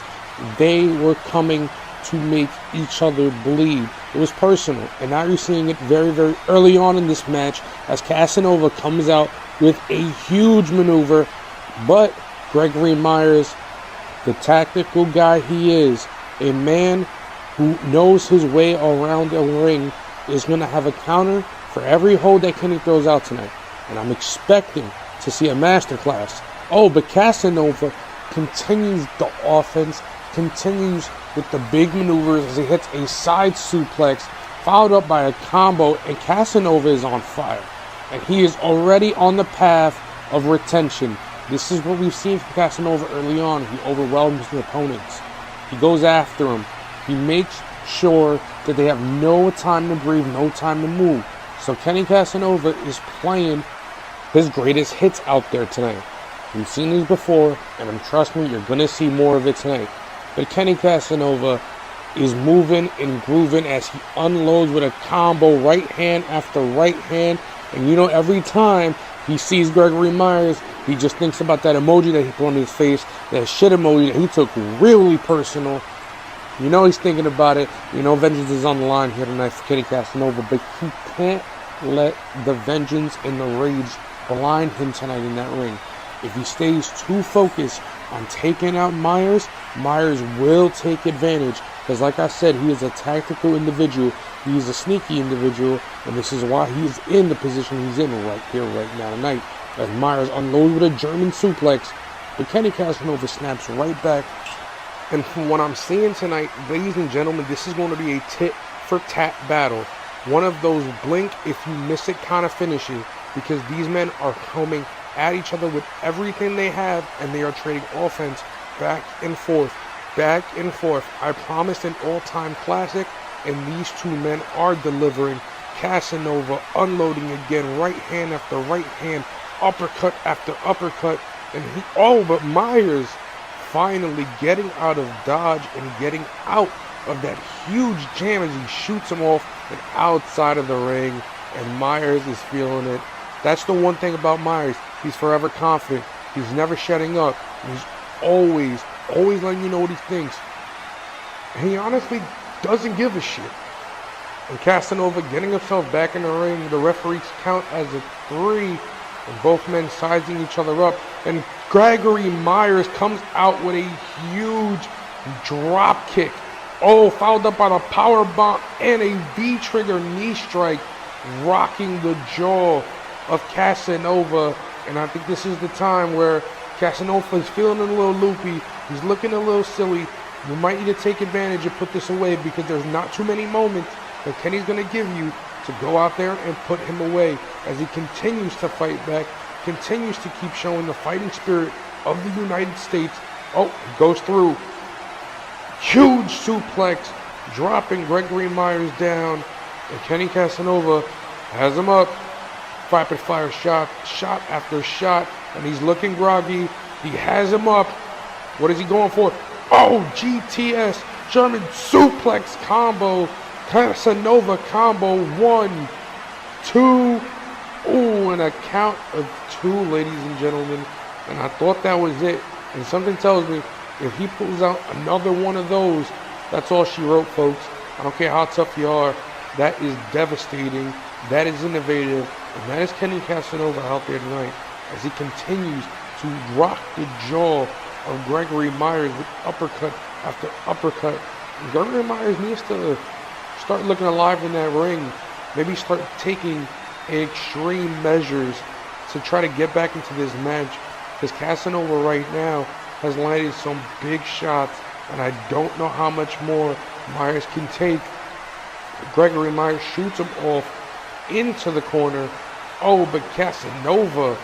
they were coming to make each other bleed. It was personal, and now you're seeing it very, very early on in this match as Casanova comes out with a huge maneuver, but Gregory Myers, the tactical guy he is, a man who knows his way around a ring, is going to have a counter for every hold that Kenny throws out tonight. And I'm expecting to see a masterclass. Oh, but Casanova continues the offense, continues with the big maneuvers as he hits a side suplex, followed up by a combo, and Casanova is on fire. And he is already on the path of retention. This is what we've seen from Casanova early on. He overwhelms the opponents. He goes after them. He makes sure that they have no time to breathe, no time to move. So Kenny Casanova is playing his greatest hits out there tonight. We've seen these before, and trust me, you're going to see more of it tonight. But Kenny Casanova is moving and grooving as he unloads with a combo, right hand after right hand. And you know, every time he sees Gregory Myers, he just thinks about that emoji that he put on his face, that shit emoji that he took really personal. You know he's thinking about it. You know vengeance is on the line here tonight for Kenny Casanova, but he can't let the vengeance and the rage blind him tonight in that ring. If he stays too focused on taking out Myers, Myers will take advantage. Because like I said, he is a tactical individual. He's a sneaky individual. And this is why he's in the position he's in right here, right now tonight. As Myers unloads with a German suplex. But Kenny Casanova snaps right back. And from what I'm seeing tonight, ladies and gentlemen, this is going to be a tit-for-tat battle. One of those blink if you miss it kind of finishes. Because these men are coming at each other with everything they have, and they are trading offense back and forth, back and forth. I promised an all-time classic, and these two men are delivering. Casanova unloading again, right hand after right hand, uppercut after uppercut, and but Myers finally getting out of dodge and getting out of that huge jam as he shoots him off and outside of the ring, and Myers is feeling it. That's the one thing about Myers. He's forever confident. He's never shutting up. He's always letting you know what he thinks. And he honestly doesn't give a shit. And Casanova getting himself back in the ring. The referees count as a 3. And both men sizing each other up. And Gregory Myers comes out with a huge drop kick. Oh, followed up by a power bomb and a V-trigger knee strike. rocking the jaw of Casanova. And I think this is the time where Casanova is feeling a little loopy. He's looking a little silly. We might need to take advantage and put this away because there's not too many moments that Kenny's going to give you to go out there and put him away as he continues to fight back, continues to keep showing the fighting spirit of the United States. Oh, goes through. Huge suplex, dropping Gregory Myers down. And Kenny Casanova has him up. Rapid fire shot after shot. And he's looking groggy. He has him up. What is he going for? Oh, GTS, German suplex combo. Casanova combo. 1, 2. Ooh, and a count of 2, ladies and gentlemen. And I thought that was it. And something tells me if he pulls out another one of those, that's all she wrote, folks. I don't care how tough you are. That is devastating. That is innovative. And that is Kenny Casanova out there tonight as he continues to rock the jaw of Gregory Myers with uppercut after uppercut. And Gregory Myers needs to start looking alive in that ring. Maybe start taking extreme measures to try to get back into this match. Because Casanova right now has landed some big shots. And I don't know how much more Myers can take. Gregory Myers shoots him off into the corner. Oh, but Casanova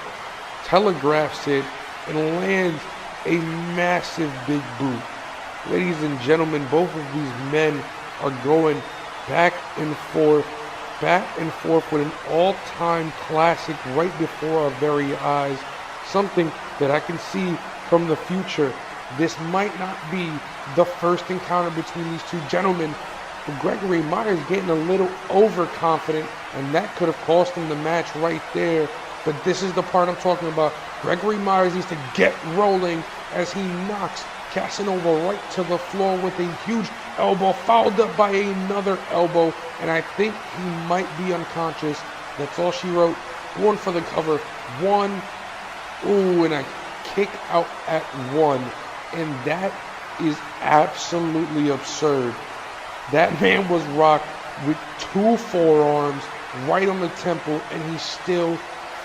telegraphs it and lands a massive big boot. Ladies and gentlemen, both of these men are going back and forth with an all-time classic right before our very eyes. Something that I can see from the future. This might not be the first encounter between these two gentlemen. But Gregory Myers getting a little overconfident, and that could have cost him the match right there. But this is the part I'm talking about. Gregory Myers needs to get rolling as he knocks Casanova right to the floor with a huge elbow, followed up by another elbow. And I think he might be unconscious. That's all she wrote. 1 for the cover. 1. Ooh, and a kick out at 1. And that is absolutely absurd. That man was rocked with 2 forearms right on the temple, and he's still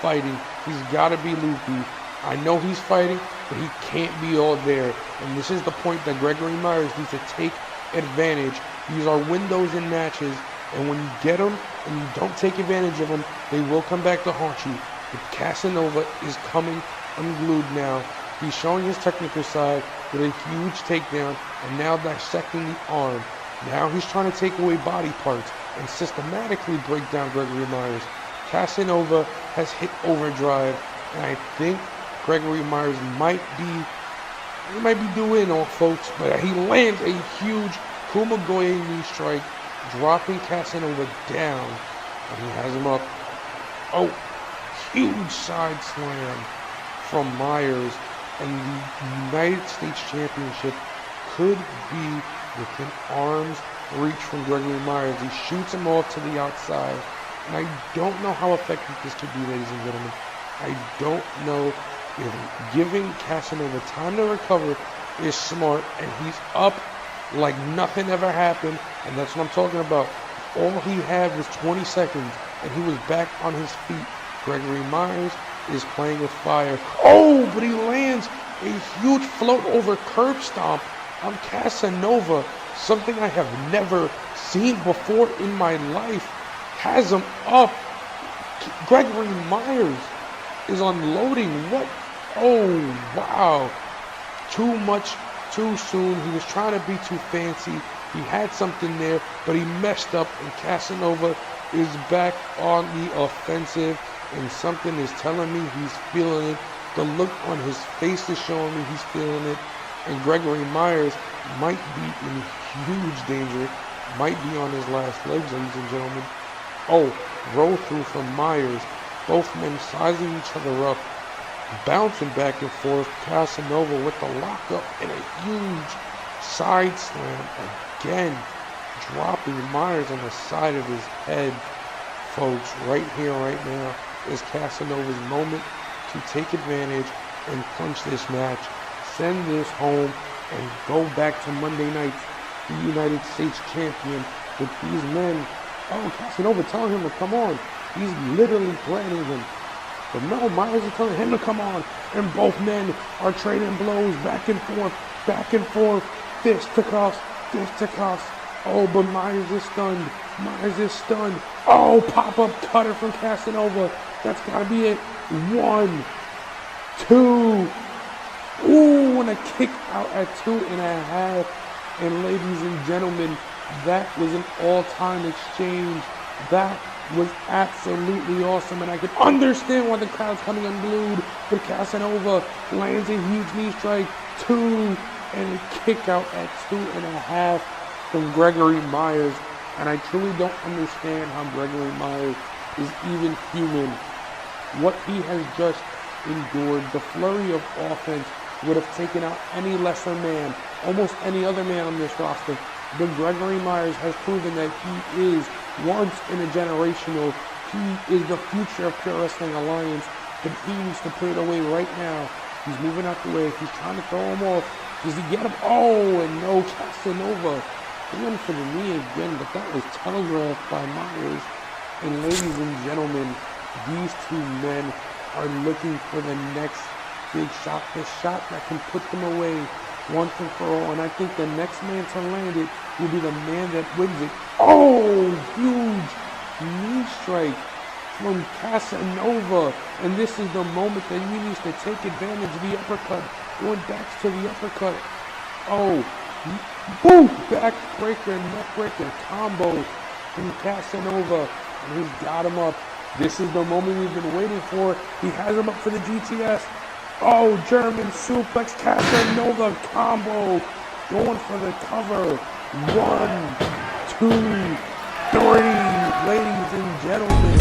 fighting. He's got to be loopy. I know he's fighting, but he can't be all there. And this is the point that Gregory Myers needs to take advantage. These are windows in matches, and when you get them and you don't take advantage of them, they will come back to haunt you. But Casanova is coming unglued now. He's showing his technical side with a huge takedown, and now dissecting the arm. Now he's trying to take away body parts and systematically break down Gregory Myers. Casanova has hit overdrive, and I think Gregory Myers might be doing all, folks. But he lands a huge Kumagoye knee strike, dropping Casanova down, and he has him up. Oh, huge side slam from Myers, and the United States Championship could be within arm's reach from Gregory Myers. He shoots him off to the outside. And I don't know how effective this could be, ladies and gentlemen. I don't know if giving Casanova time to recover is smart, and he's up like nothing ever happened. And that's what I'm talking about. All he had was 20 seconds, and he was back on his feet. Gregory Myers is playing with fire. Oh, but he lands a huge float over curb stomp on Casanova, something I have never seen before in my life. Has him up. Gregory Myers is unloading. What? Oh, wow. Too much, too soon. He was trying to be too fancy. He had something there, but he messed up, and Casanova is back on the offensive, and something is telling me he's feeling it. The look on his face is showing me he's feeling it. And Gregory Myers might be in huge danger, might be on his last legs, ladies and gentlemen. Oh, roll through from Myers. Both men sizing each other up, bouncing back and forth. Casanova with the lockup and a huge side slam again, dropping Myers on the side of his head. Folks, right here, right now, is Casanova's moment to take advantage and punch this match. Send this home and go back to Monday night, the United States champion, with these men Oh, Casanova telling him to come on. He's literally threatening him. But no, Myers is telling him to come on. And both men are trading blows back and forth, fist to cuffs, fist to cuffs. Oh, but Myers is stunned. Myers is stunned. Oh, pop-up cutter from Casanova. That's got to be it. 1, 2. Ooh, and a kick out at 2.5. And ladies and gentlemen, that was an all-time exchange. That was absolutely awesome, and I can understand why the crowd's coming unglued. But Casanova lands a huge knee strike, 2, and a kick out at 2.5 from Gregory Myers. And I truly don't understand how Gregory Myers is even human. What he has just endured, the flurry of offense would have taken out any lesser man, almost any other man on this roster. But Gregory Myers has proven that he is once in a generational. He is the future of Pure Wrestling Alliance, but he needs to put it away right now. He's moving out the way. He's trying to throw him off. Does he get him? Oh, and no, Casanova. He went for the knee again, but that was telegraphed by Myers. And ladies and gentlemen, these two men are looking for the next big shot, the shot that can put them away once and for all. And I think the next man to land it will be the man that wins it. Oh, huge knee strike from Casanova. And this is the moment that he needs to take advantage of the uppercut. Going back to the uppercut. Oh, boom, backbreaker, neckbreaker combo from Casanova. And he's got him up. This is the moment we've been waiting for. He has him up for the GTS. Oh, German suplex, Casanova combo. Going for the cover. 1, 2, 3. Ladies and gentlemen,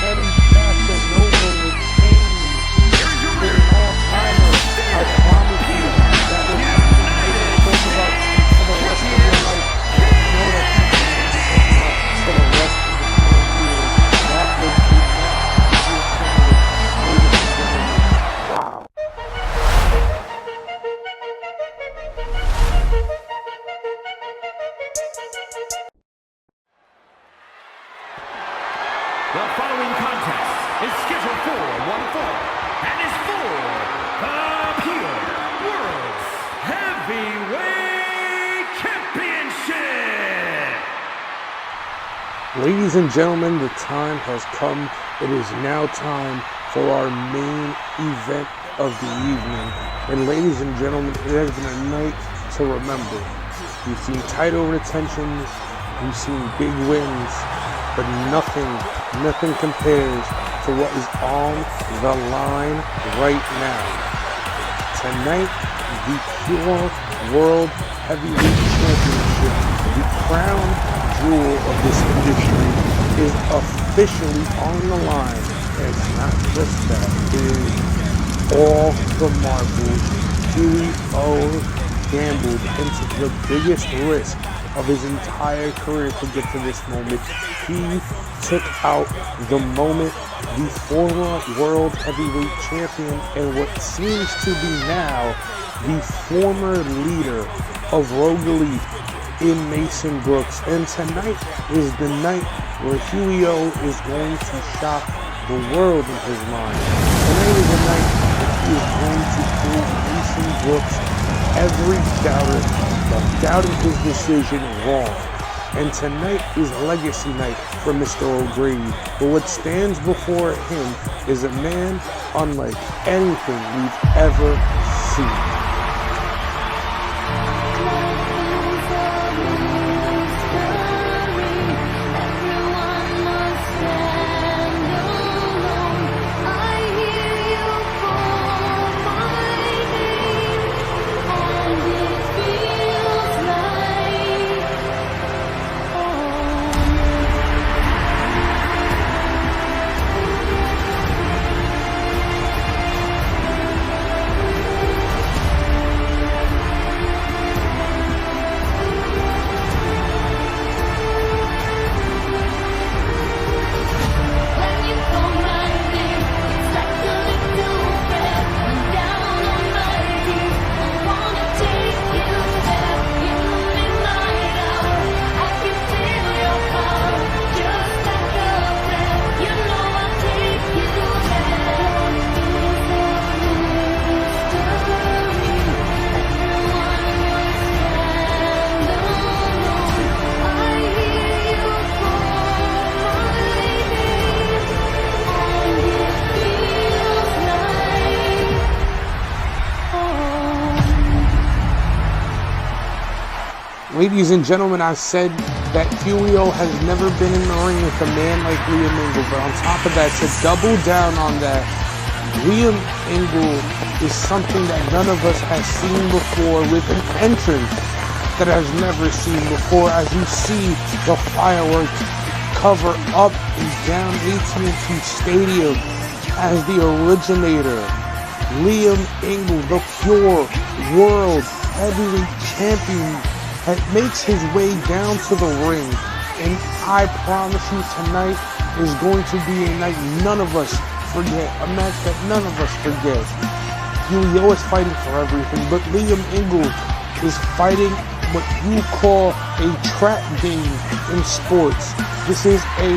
Eddie Casanova retains an all-timer. I promise you that was something to talk about for the rest of your life. You know that for the rest of the years. That would be wow. The following contest is scheduled for one fall and is for the Pure World's Heavyweight Championship. Ladies and gentlemen, the time has come. It is now time for our main event of the evening. And ladies and gentlemen, it has been a night to remember. We've seen title retentions, we've seen big wins, but nothing compares to what is on the line right now. Tonight, the Pure World Heavyweight Championship, the crown jewel of this industry, is officially on the line. And it's not just that, it is all the marbles. Huey O gambled into the biggest risk of his entire career to get to this moment. He took out the moment, the former world heavyweight champion, and what seems to be now the former leader of Rogue Elite in Mason Brooks. And tonight is the night where Huey O is going to shock the world in his mind. Tonight is the night that he is going to prove Mason Brooks, every doubter that doubted his decision, wrong. And tonight is legacy night for Mr. O'Grady. But what stands before him is a man unlike anything we've ever seen. Ladies and gentlemen, I said that Huio has never been in the ring with a man like Liam Engel, but on top of that, to double down on that, Liam Engel is something that none of us has seen before, with an entrance that has never seen before. As you see the fireworks cover up and down AT&T Stadium as the originator, Liam Engel, the pure world heavyweight champion, makes his way down to the ring. And I promise you, tonight is going to be a night none of us forget, a match that none of us forget. Huio is fighting for everything, but Liam Engel is fighting what you call a trap game in sports. This is a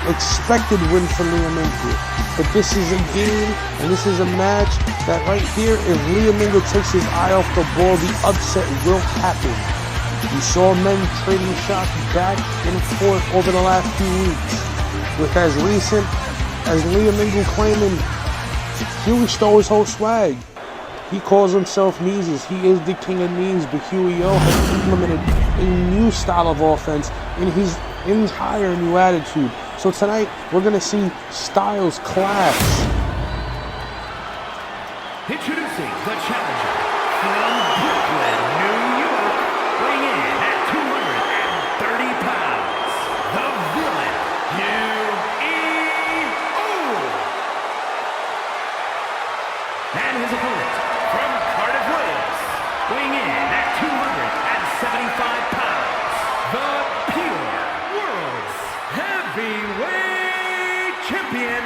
expected win for Liam Engel, but this is a game and this is a match that right here, if Liam Engel takes his eye off the ball, the upset will happen. We saw men trading shots back and forth over the last few weeks, with as recent as Liam Engel claiming Huey stole his whole swag. He calls himself Kneeses. He is the king of knees, but Huio has implemented a new style of offense in his entire new attitude. So tonight, we're going to see styles clash. Introducing the challenger from Brooklyn, New York, weighing in at 230 pounds, the villain, Huio. And his opponent from Cardiff, Wales, weighing in at 275 pounds, the pure world's heavyweight champion,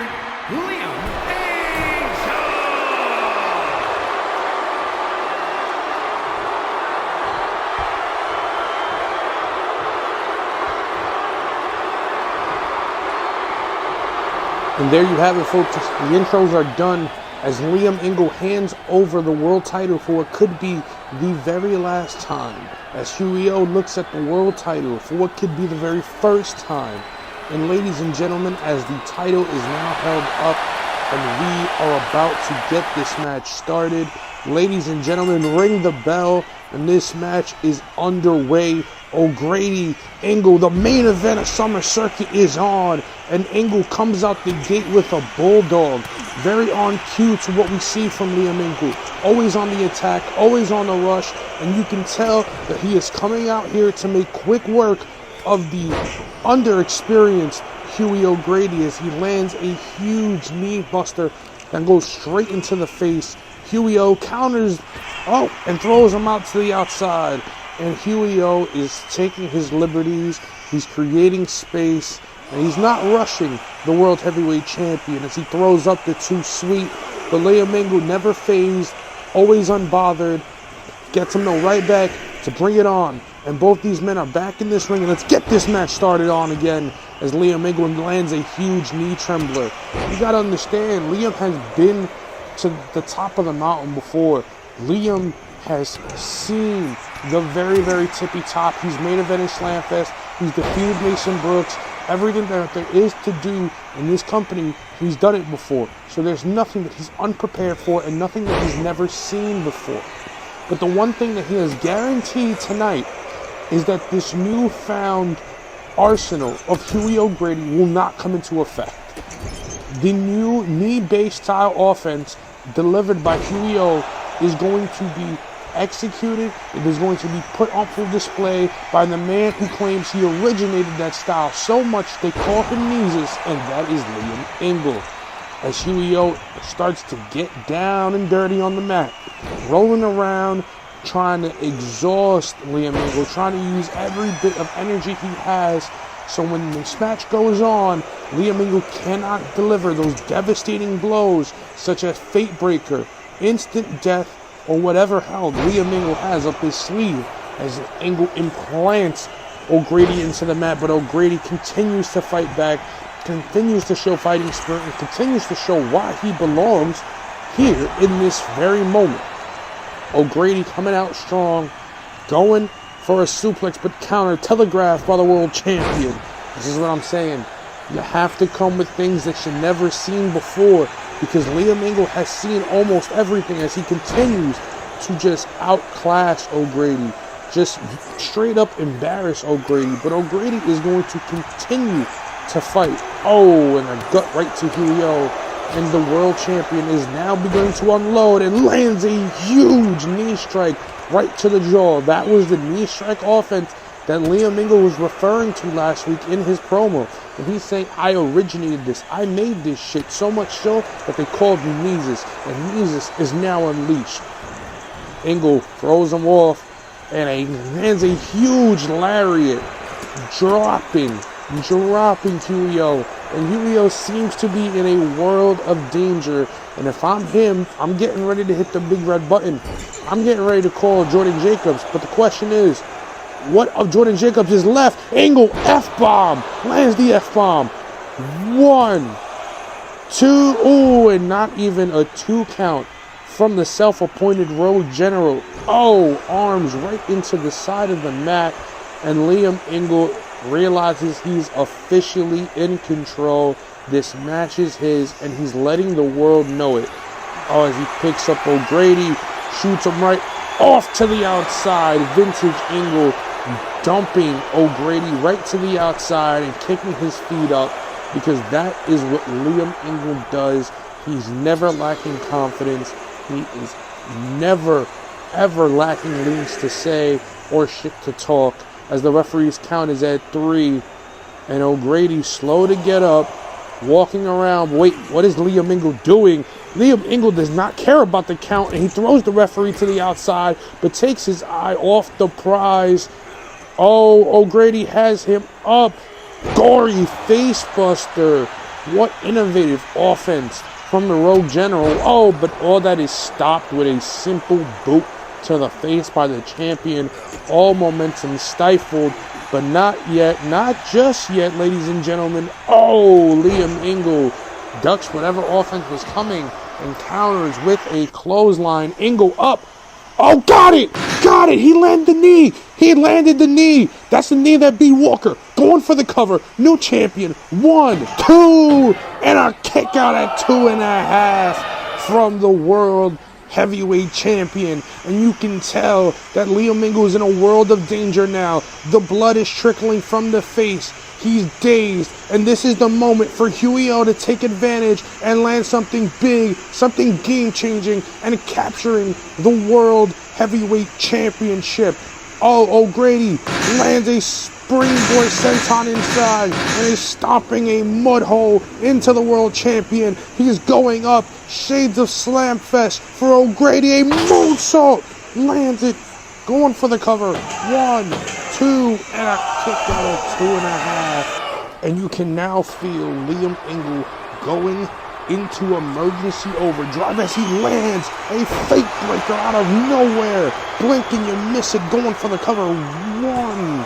Liam Engel. And there you have it, folks. The intros are done as Liam Engel hands over the world title for what could be the very last time, as Huio looks at the world title for what could be the very first time. And ladies and gentlemen, as the title is now held up and we are about to get this match started, ladies and gentlemen, ring the bell and this match is underway. O'Grady, Engel, the main event of Summer Circuit is on, and Engel comes out the gate with a bulldog, very on cue to what we see from Liam Engel. Always on the attack, always on the rush, and you can tell that he is coming out here to make quick work of the underexperienced Huey O'Grady as he lands a huge knee buster that goes straight into the face. Huey counters, and throws him out to the outside. And Huio is taking his liberties, he's creating space, and he's not rushing the World Heavyweight Champion as he throws up the too sweet. But Liam Engel never phased, always unbothered, gets him right back to bring it on. And both these men are back in this ring, and let's get this match started on again as Liam Engel lands a huge knee trembler. You gotta understand, Liam has been to the top of the mountain before. Liam has seen the very, very tippy top. He's main evented Slamfest. He's defeated Mason Brooks. Everything that there is to do in this company, he's done it before. So there's nothing that he's unprepared for and nothing that he's never seen before. But the one thing that he has guaranteed tonight is that this newfound arsenal of Huey O'Grady will not come into effect. The new knee-based style offense delivered by Huey is going to be executed. It is going to be put on full display by the man who claims he originated that style so much they call him Kneeses, and that is Liam Engel. As Huey starts to get down and dirty on the mat, rolling around, trying to exhaust Liam Engel, trying to use every bit of energy he has, so when this match goes on, Liam Engel cannot deliver those devastating blows such as Fate Breaker, Instant Death, or whatever hell Liam Engel has up his sleeve, as Engel implants O'Grady into the mat. But O'Grady continues to fight back, continues to show fighting spirit, and continues to show why he belongs here in this very moment. O'Grady coming out strong, going for a suplex, but counter telegraphed by the world champion. This is what I'm saying. You have to come with things that you've never seen before, because Liam Engel has seen almost everything as he continues to just outclass O'Grady. just straight up embarrass O'Grady. But O'Grady is going to continue to fight. Oh, and a gut right to Julio. And the world champion is now beginning to unload and lands a huge knee strike right to the jaw. That was the knee strike offense that Liam Ingle was referring to last week in his promo. And he's saying, I originated this. I made this shit, so much so that they called me Meezus. And Meezus is now unleashed. Ingle throws him off and lands a huge lariat, dropping Julio. And Julio seems to be in a world of danger. And if I'm him, I'm getting ready to hit the big red button. I'm getting ready to call Jordan Jacobs. But the question is, what of Jordan Jacobs is left? Ingle F-bomb. Lands the F-bomb. 1, 2. Ooh, and not even a 2 count from the self-appointed road general. Oh, arms right into the side of the mat. And Liam Ingle realizes he's officially in control. This match is his, and he's letting the world know it. Oh, as he picks up O'Grady, shoots him right off to the outside. Vintage Ingle dumping O'Grady right to the outside and kicking his feet up, because that is what Liam Ingle does. He's never lacking confidence. He is never, ever lacking things to say or shit to talk. As the referee's count is at 3, and O'Grady slow to get up, walking around. Wait, what is Liam Ingle doing? Liam Ingle does not care about the count, and he throws the referee to the outside, but takes his eye off the prize. Oh, O'Grady has him up. Gory facebuster. What innovative offense from the Road General. Oh, but all that is stopped with a simple boot to the face by the champion. All momentum stifled, but not yet, not just yet, ladies and gentlemen. Oh, Liam Ingle ducks whatever offense was coming and counters with a clothesline. Ingle up. Oh, got it! Got it! He landed the knee! He landed the knee! That's the knee that beat Walker. Going for the cover. New champion. 1, 2, and a kick out at 2.5 from the world heavyweight champion. And you can tell that Liam Ingle is in a world of danger now. The blood is trickling from the face. He's dazed, and this is the moment for Julio to take advantage and land something big, something game-changing, and capturing the World Heavyweight Championship. Oh, O'Grady lands a springboard senton inside and is stomping a mud hole into the World Champion. He's going up. Shades of Slam Fest for O'Grady. A moonsault. Lands it. Going for the cover. 1, 2, and a kick out of 2.5. And you can now feel Liam Ingle going into emergency overdrive as he lands a fake breaker out of nowhere. Blink and you miss it. Going for the cover. 1,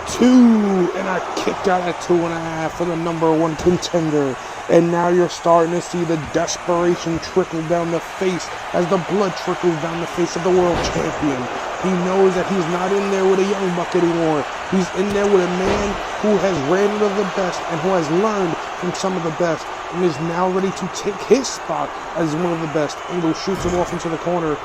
2, and a kick out at 2.5 for the #1 contender. And now you're starting to see the desperation trickle down the face as the blood trickles down the face of the world champion. He knows that he's not in there with a young buck anymore. He's in there with a man who has ran into the best and who has learned from some of the best and is now ready to take his spot as one of the best. Ingle shoots him off into the corner.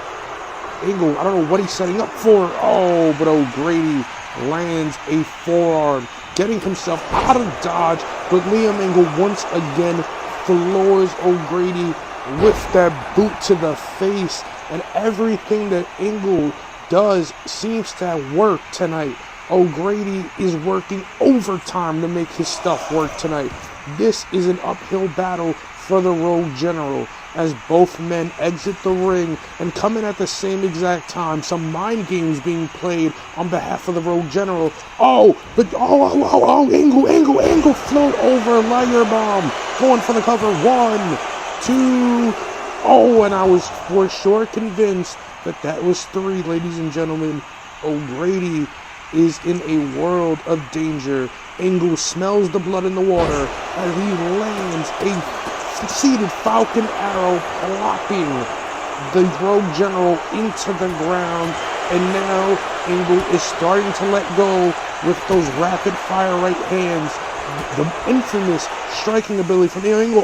Ingle, I don't know what he's setting up for. Oh, but O'Grady lands a forearm, getting himself out of dodge, but Liam Ingle once again floors O'Grady with that boot to the face, and everything that Ingle does seems to work tonight. O'Grady is working overtime to make his stuff work tonight. This is an uphill battle for the Road General as both men exit the ring and come in at the same exact time. Some mind games being played on behalf of the Road General. Ingle float over Liger Bomb. Going for the cover. 1, 2. Oh, and I was for sure convinced that was 3, ladies and gentlemen. O'Grady is in a world of danger. Ingle smells the blood in the water as he lands a succeeded Falcon Arrow, plopping the Road General into the ground. And now Ingle is starting to let go with those rapid fire right hands. The infamous striking ability from Ingle.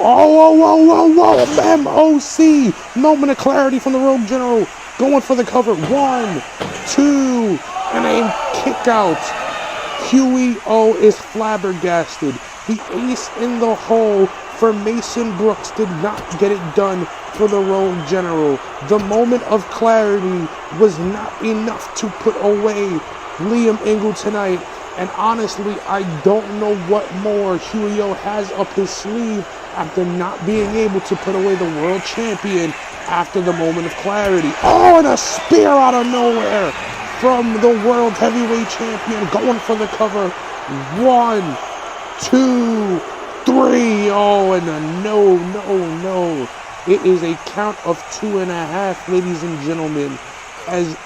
MOC! Moment of clarity from the Road General. Going for the cover. 1, 2, and a kick out. Huey O is flabbergasted. The ace in the hole for Mason Brooks did not get it done for the Road General. The moment of clarity was not enough to put away Liam Ingle tonight. And honestly, I don't know what more Huey O has up his sleeve after not being able to put away the world champion after the moment of clarity. Oh, and a spear out of nowhere from the world heavyweight champion, going for the cover. 1, 2, 3. Oh, and a no. It is a count of 2.5, ladies and gentlemen, as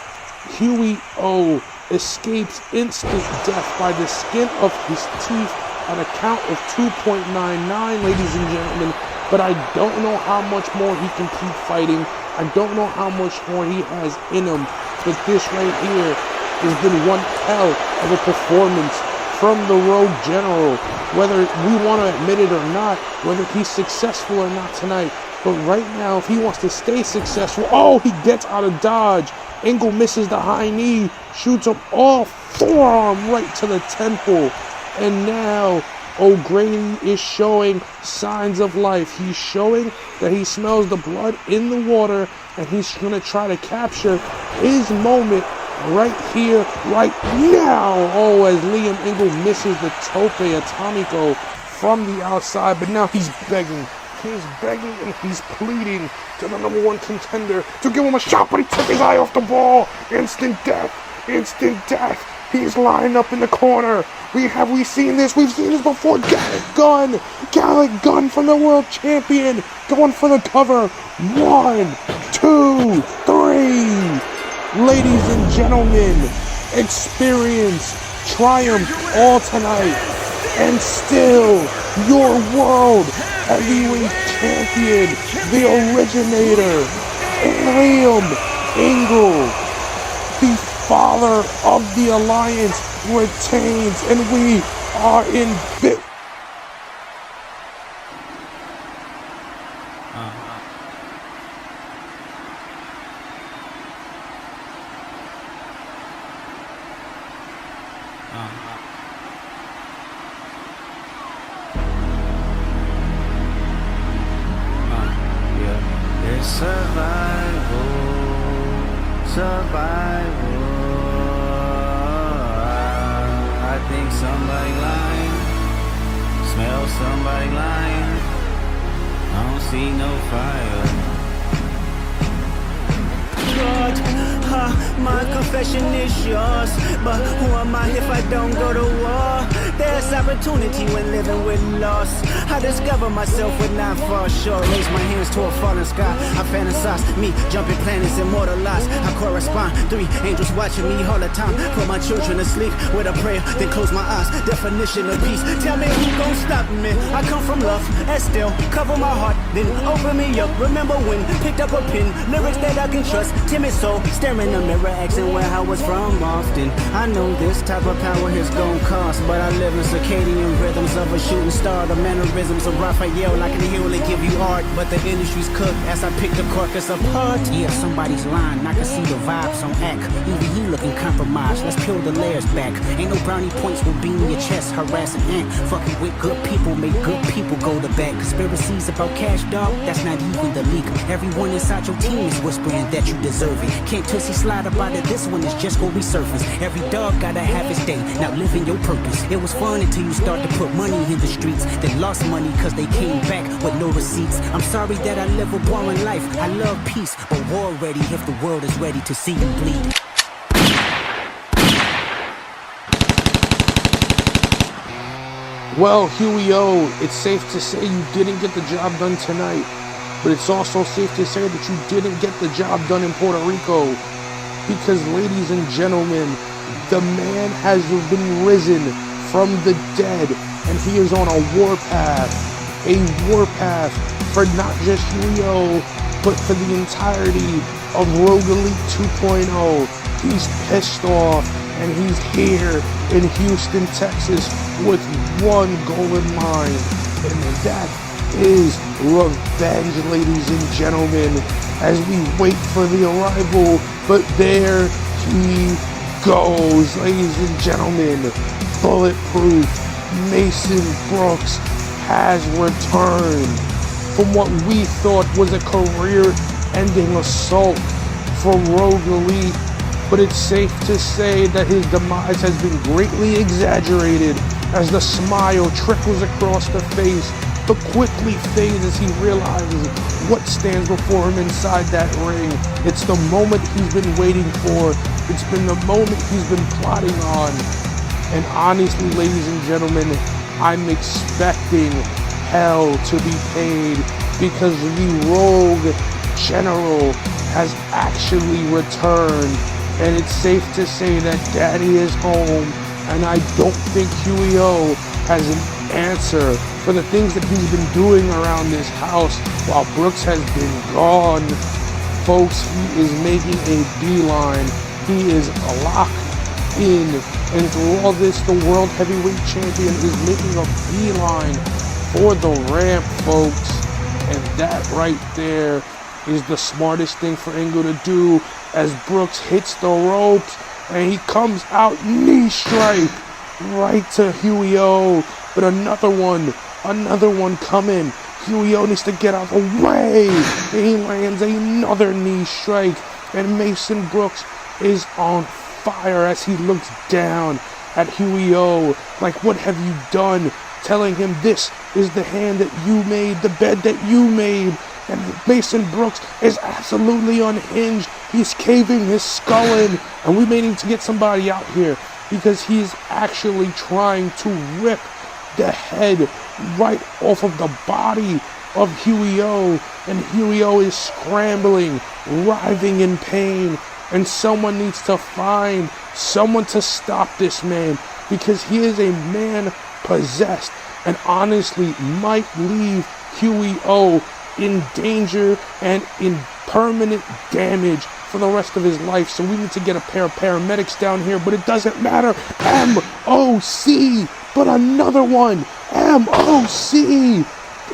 Huey O escapes instant death by the skin of his teeth at a count of 2.99, ladies and gentlemen. But I don't know how much more he can keep fighting. I don't know how much more he has in him. But this right here has been one hell of a performance from the Road General. Whether we want to admit it or not, whether he's successful or not tonight. But right now, if he wants to stay successful, oh, he gets out of dodge. Ingle misses the high knee, shoots him off, forearm right to the temple. And now O'Grady is showing signs of life. He's showing that he smells the blood in the water, and he's going to try to capture his moment right here, right now. Oh, as Liam Ingle misses the tope atomico from the outside, but now he's begging. He's begging and he's pleading to the number one contender to give him a shot, but he took his eye off the ball. Instant death. He's lying up in the corner. We seen this? We've seen this before. Gallic Gunn from the world champion, going for the cover. 1, 2, 3. Ladies and gentlemen, experience triumph all tonight, and still your world heavyweight champion, the originator, Liam Ingle, the father of the alliance, retains, and we are in bit. Survival. I think somebody lying. Smell somebody lying. I don't see no fire. My confession is yours, but who am I if I don't go to war? There's opportunity when living with loss. I discover myself when I fall short. Raise my hands toward falling sky. I fantasize me jumping planets, immortalized. I correspond. 3 angels watching me all the time. Put my children to sleep with a prayer, then close my eyes. Definition of peace. Tell me who gon' stop me? I come from love, and still cover my heart, then open me up. Remember when picked up a pen, lyrics that I can trust. Timid soul, staring in the mirror, asking where I was from often. I know this type of power is gon' cost, but I live in circadian rhythms of a shooting star. The mannerisms of Raphael, I can heal and give you art, but the industry's cooked as I pick the carcass apart. Yeah, somebody's lying, I can see the vibes on act. Even he looking compromised, let's peel the layers back. Ain't no brownie points will be in your chest, harassing ant. Fucking with good people, make good people go to bed. Conspiracies about cash, dog, that's not even the leak. Everyone inside your team is whispering that you deserve it. Can't tussy slide about it, this one is just gonna resurface. Every dog gotta have his day, now living your purpose. It was fun until you start to put money in the streets, then lost money cause they came back with no receipts. I'm sorry that I live a boring life, I love peace, but war ready if the world is ready to see you bleed. Well, Huey O, it's safe to say you didn't get the job done tonight, but it's also safe to say that you didn't get the job done in Puerto Rico, because ladies and gentlemen, the man has been risen from the dead, and he is on a warpath for not just Huey O, but for the entirety of Rogue Elite 2.0. He's pissed off, and he's here in Houston, Texas, with one goal in mind, and that is revenge, ladies and gentlemen, as we wait for the arrival. But there he goes, ladies and gentlemen. Bulletproof Mason Brooks has returned from what we thought was a career-ending assault for Rogue Elite, but it's safe to say that his demise has been greatly exaggerated as the smile trickles across the face, but quickly fades as he realizes what stands before him inside that ring. It's the moment he's been waiting for. It's been the moment he's been plotting on. And honestly, ladies and gentlemen, I'm expecting hell to be paid because the Rogue General has actually returned. And it's safe to say that Daddy is home, and I don't think Huey O has an answer for the things that he's been doing around this house while Brooks has been gone. Folks, he is making a beeline. He is locked in, and through all this, the World Heavyweight Champion is making a beeline for the ramp, folks. And that right there is the smartest thing for Ingo to do as Brooks hits the ropes and he comes out knee strike right to Huey O. But another one coming. Huey O needs to get out of the way. And he lands another knee strike. And Mason Brooks is on fire as he looks down at Huey O. Like, what have you done? Telling him this is the hand that you made, the bed that you made. And Mason Brooks is absolutely unhinged. He's caving his skull in. And we may need to get somebody out here because he's actually trying to rip the head right off of the body of Huey O. And Huey O is scrambling, writhing in pain. And someone needs to find someone to stop this man because he is a man possessed and honestly might leave Huey O in danger and in permanent damage for the rest of his life. So we need to get a pair of paramedics down here, but it doesn't matter. MOC, but another one. MOC.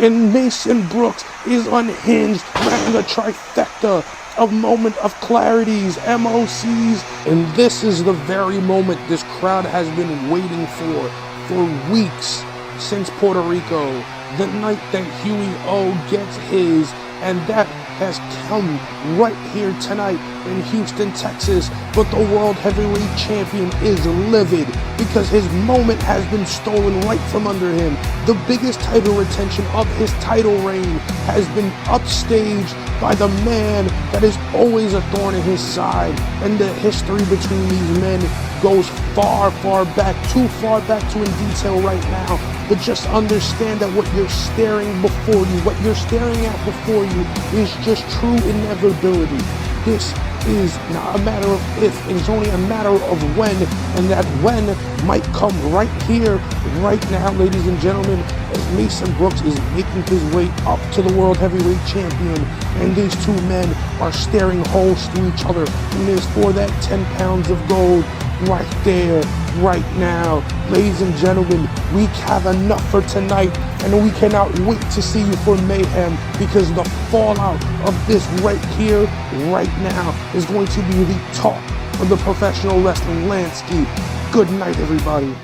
And Mason Brooks is unhinged, landing a trifecta of moment of clarities, MOCs. And this is the very moment this crowd has been waiting for weeks since Puerto Rico. The night that Huey O gets his, and that has come right here tonight in Houston, Texas. But the World Heavyweight Champion is livid because his moment has been stolen right from under him. The biggest title retention of his title reign has been upstaged by the man that is always a thorn in his side. And the history between these men goes far, far back, too far back to in detail right now. But just understand that what you're staring before you, what you're staring at before you is just true inevitability. This is not a matter of if, it's only a matter of when, and that when might come right here, right now, ladies and gentlemen, as Mason Brooks is making his way up to the World Heavyweight Champion, and these two men are staring holes through each other, and there's for that 10 pounds of gold right there, right now. Ladies and gentlemen, we have enough for tonight, and we cannot wait to see you for Mayhem, because the fallout of this right here, right now, is going to be the talk of the professional wrestling landscape. Good night, everybody.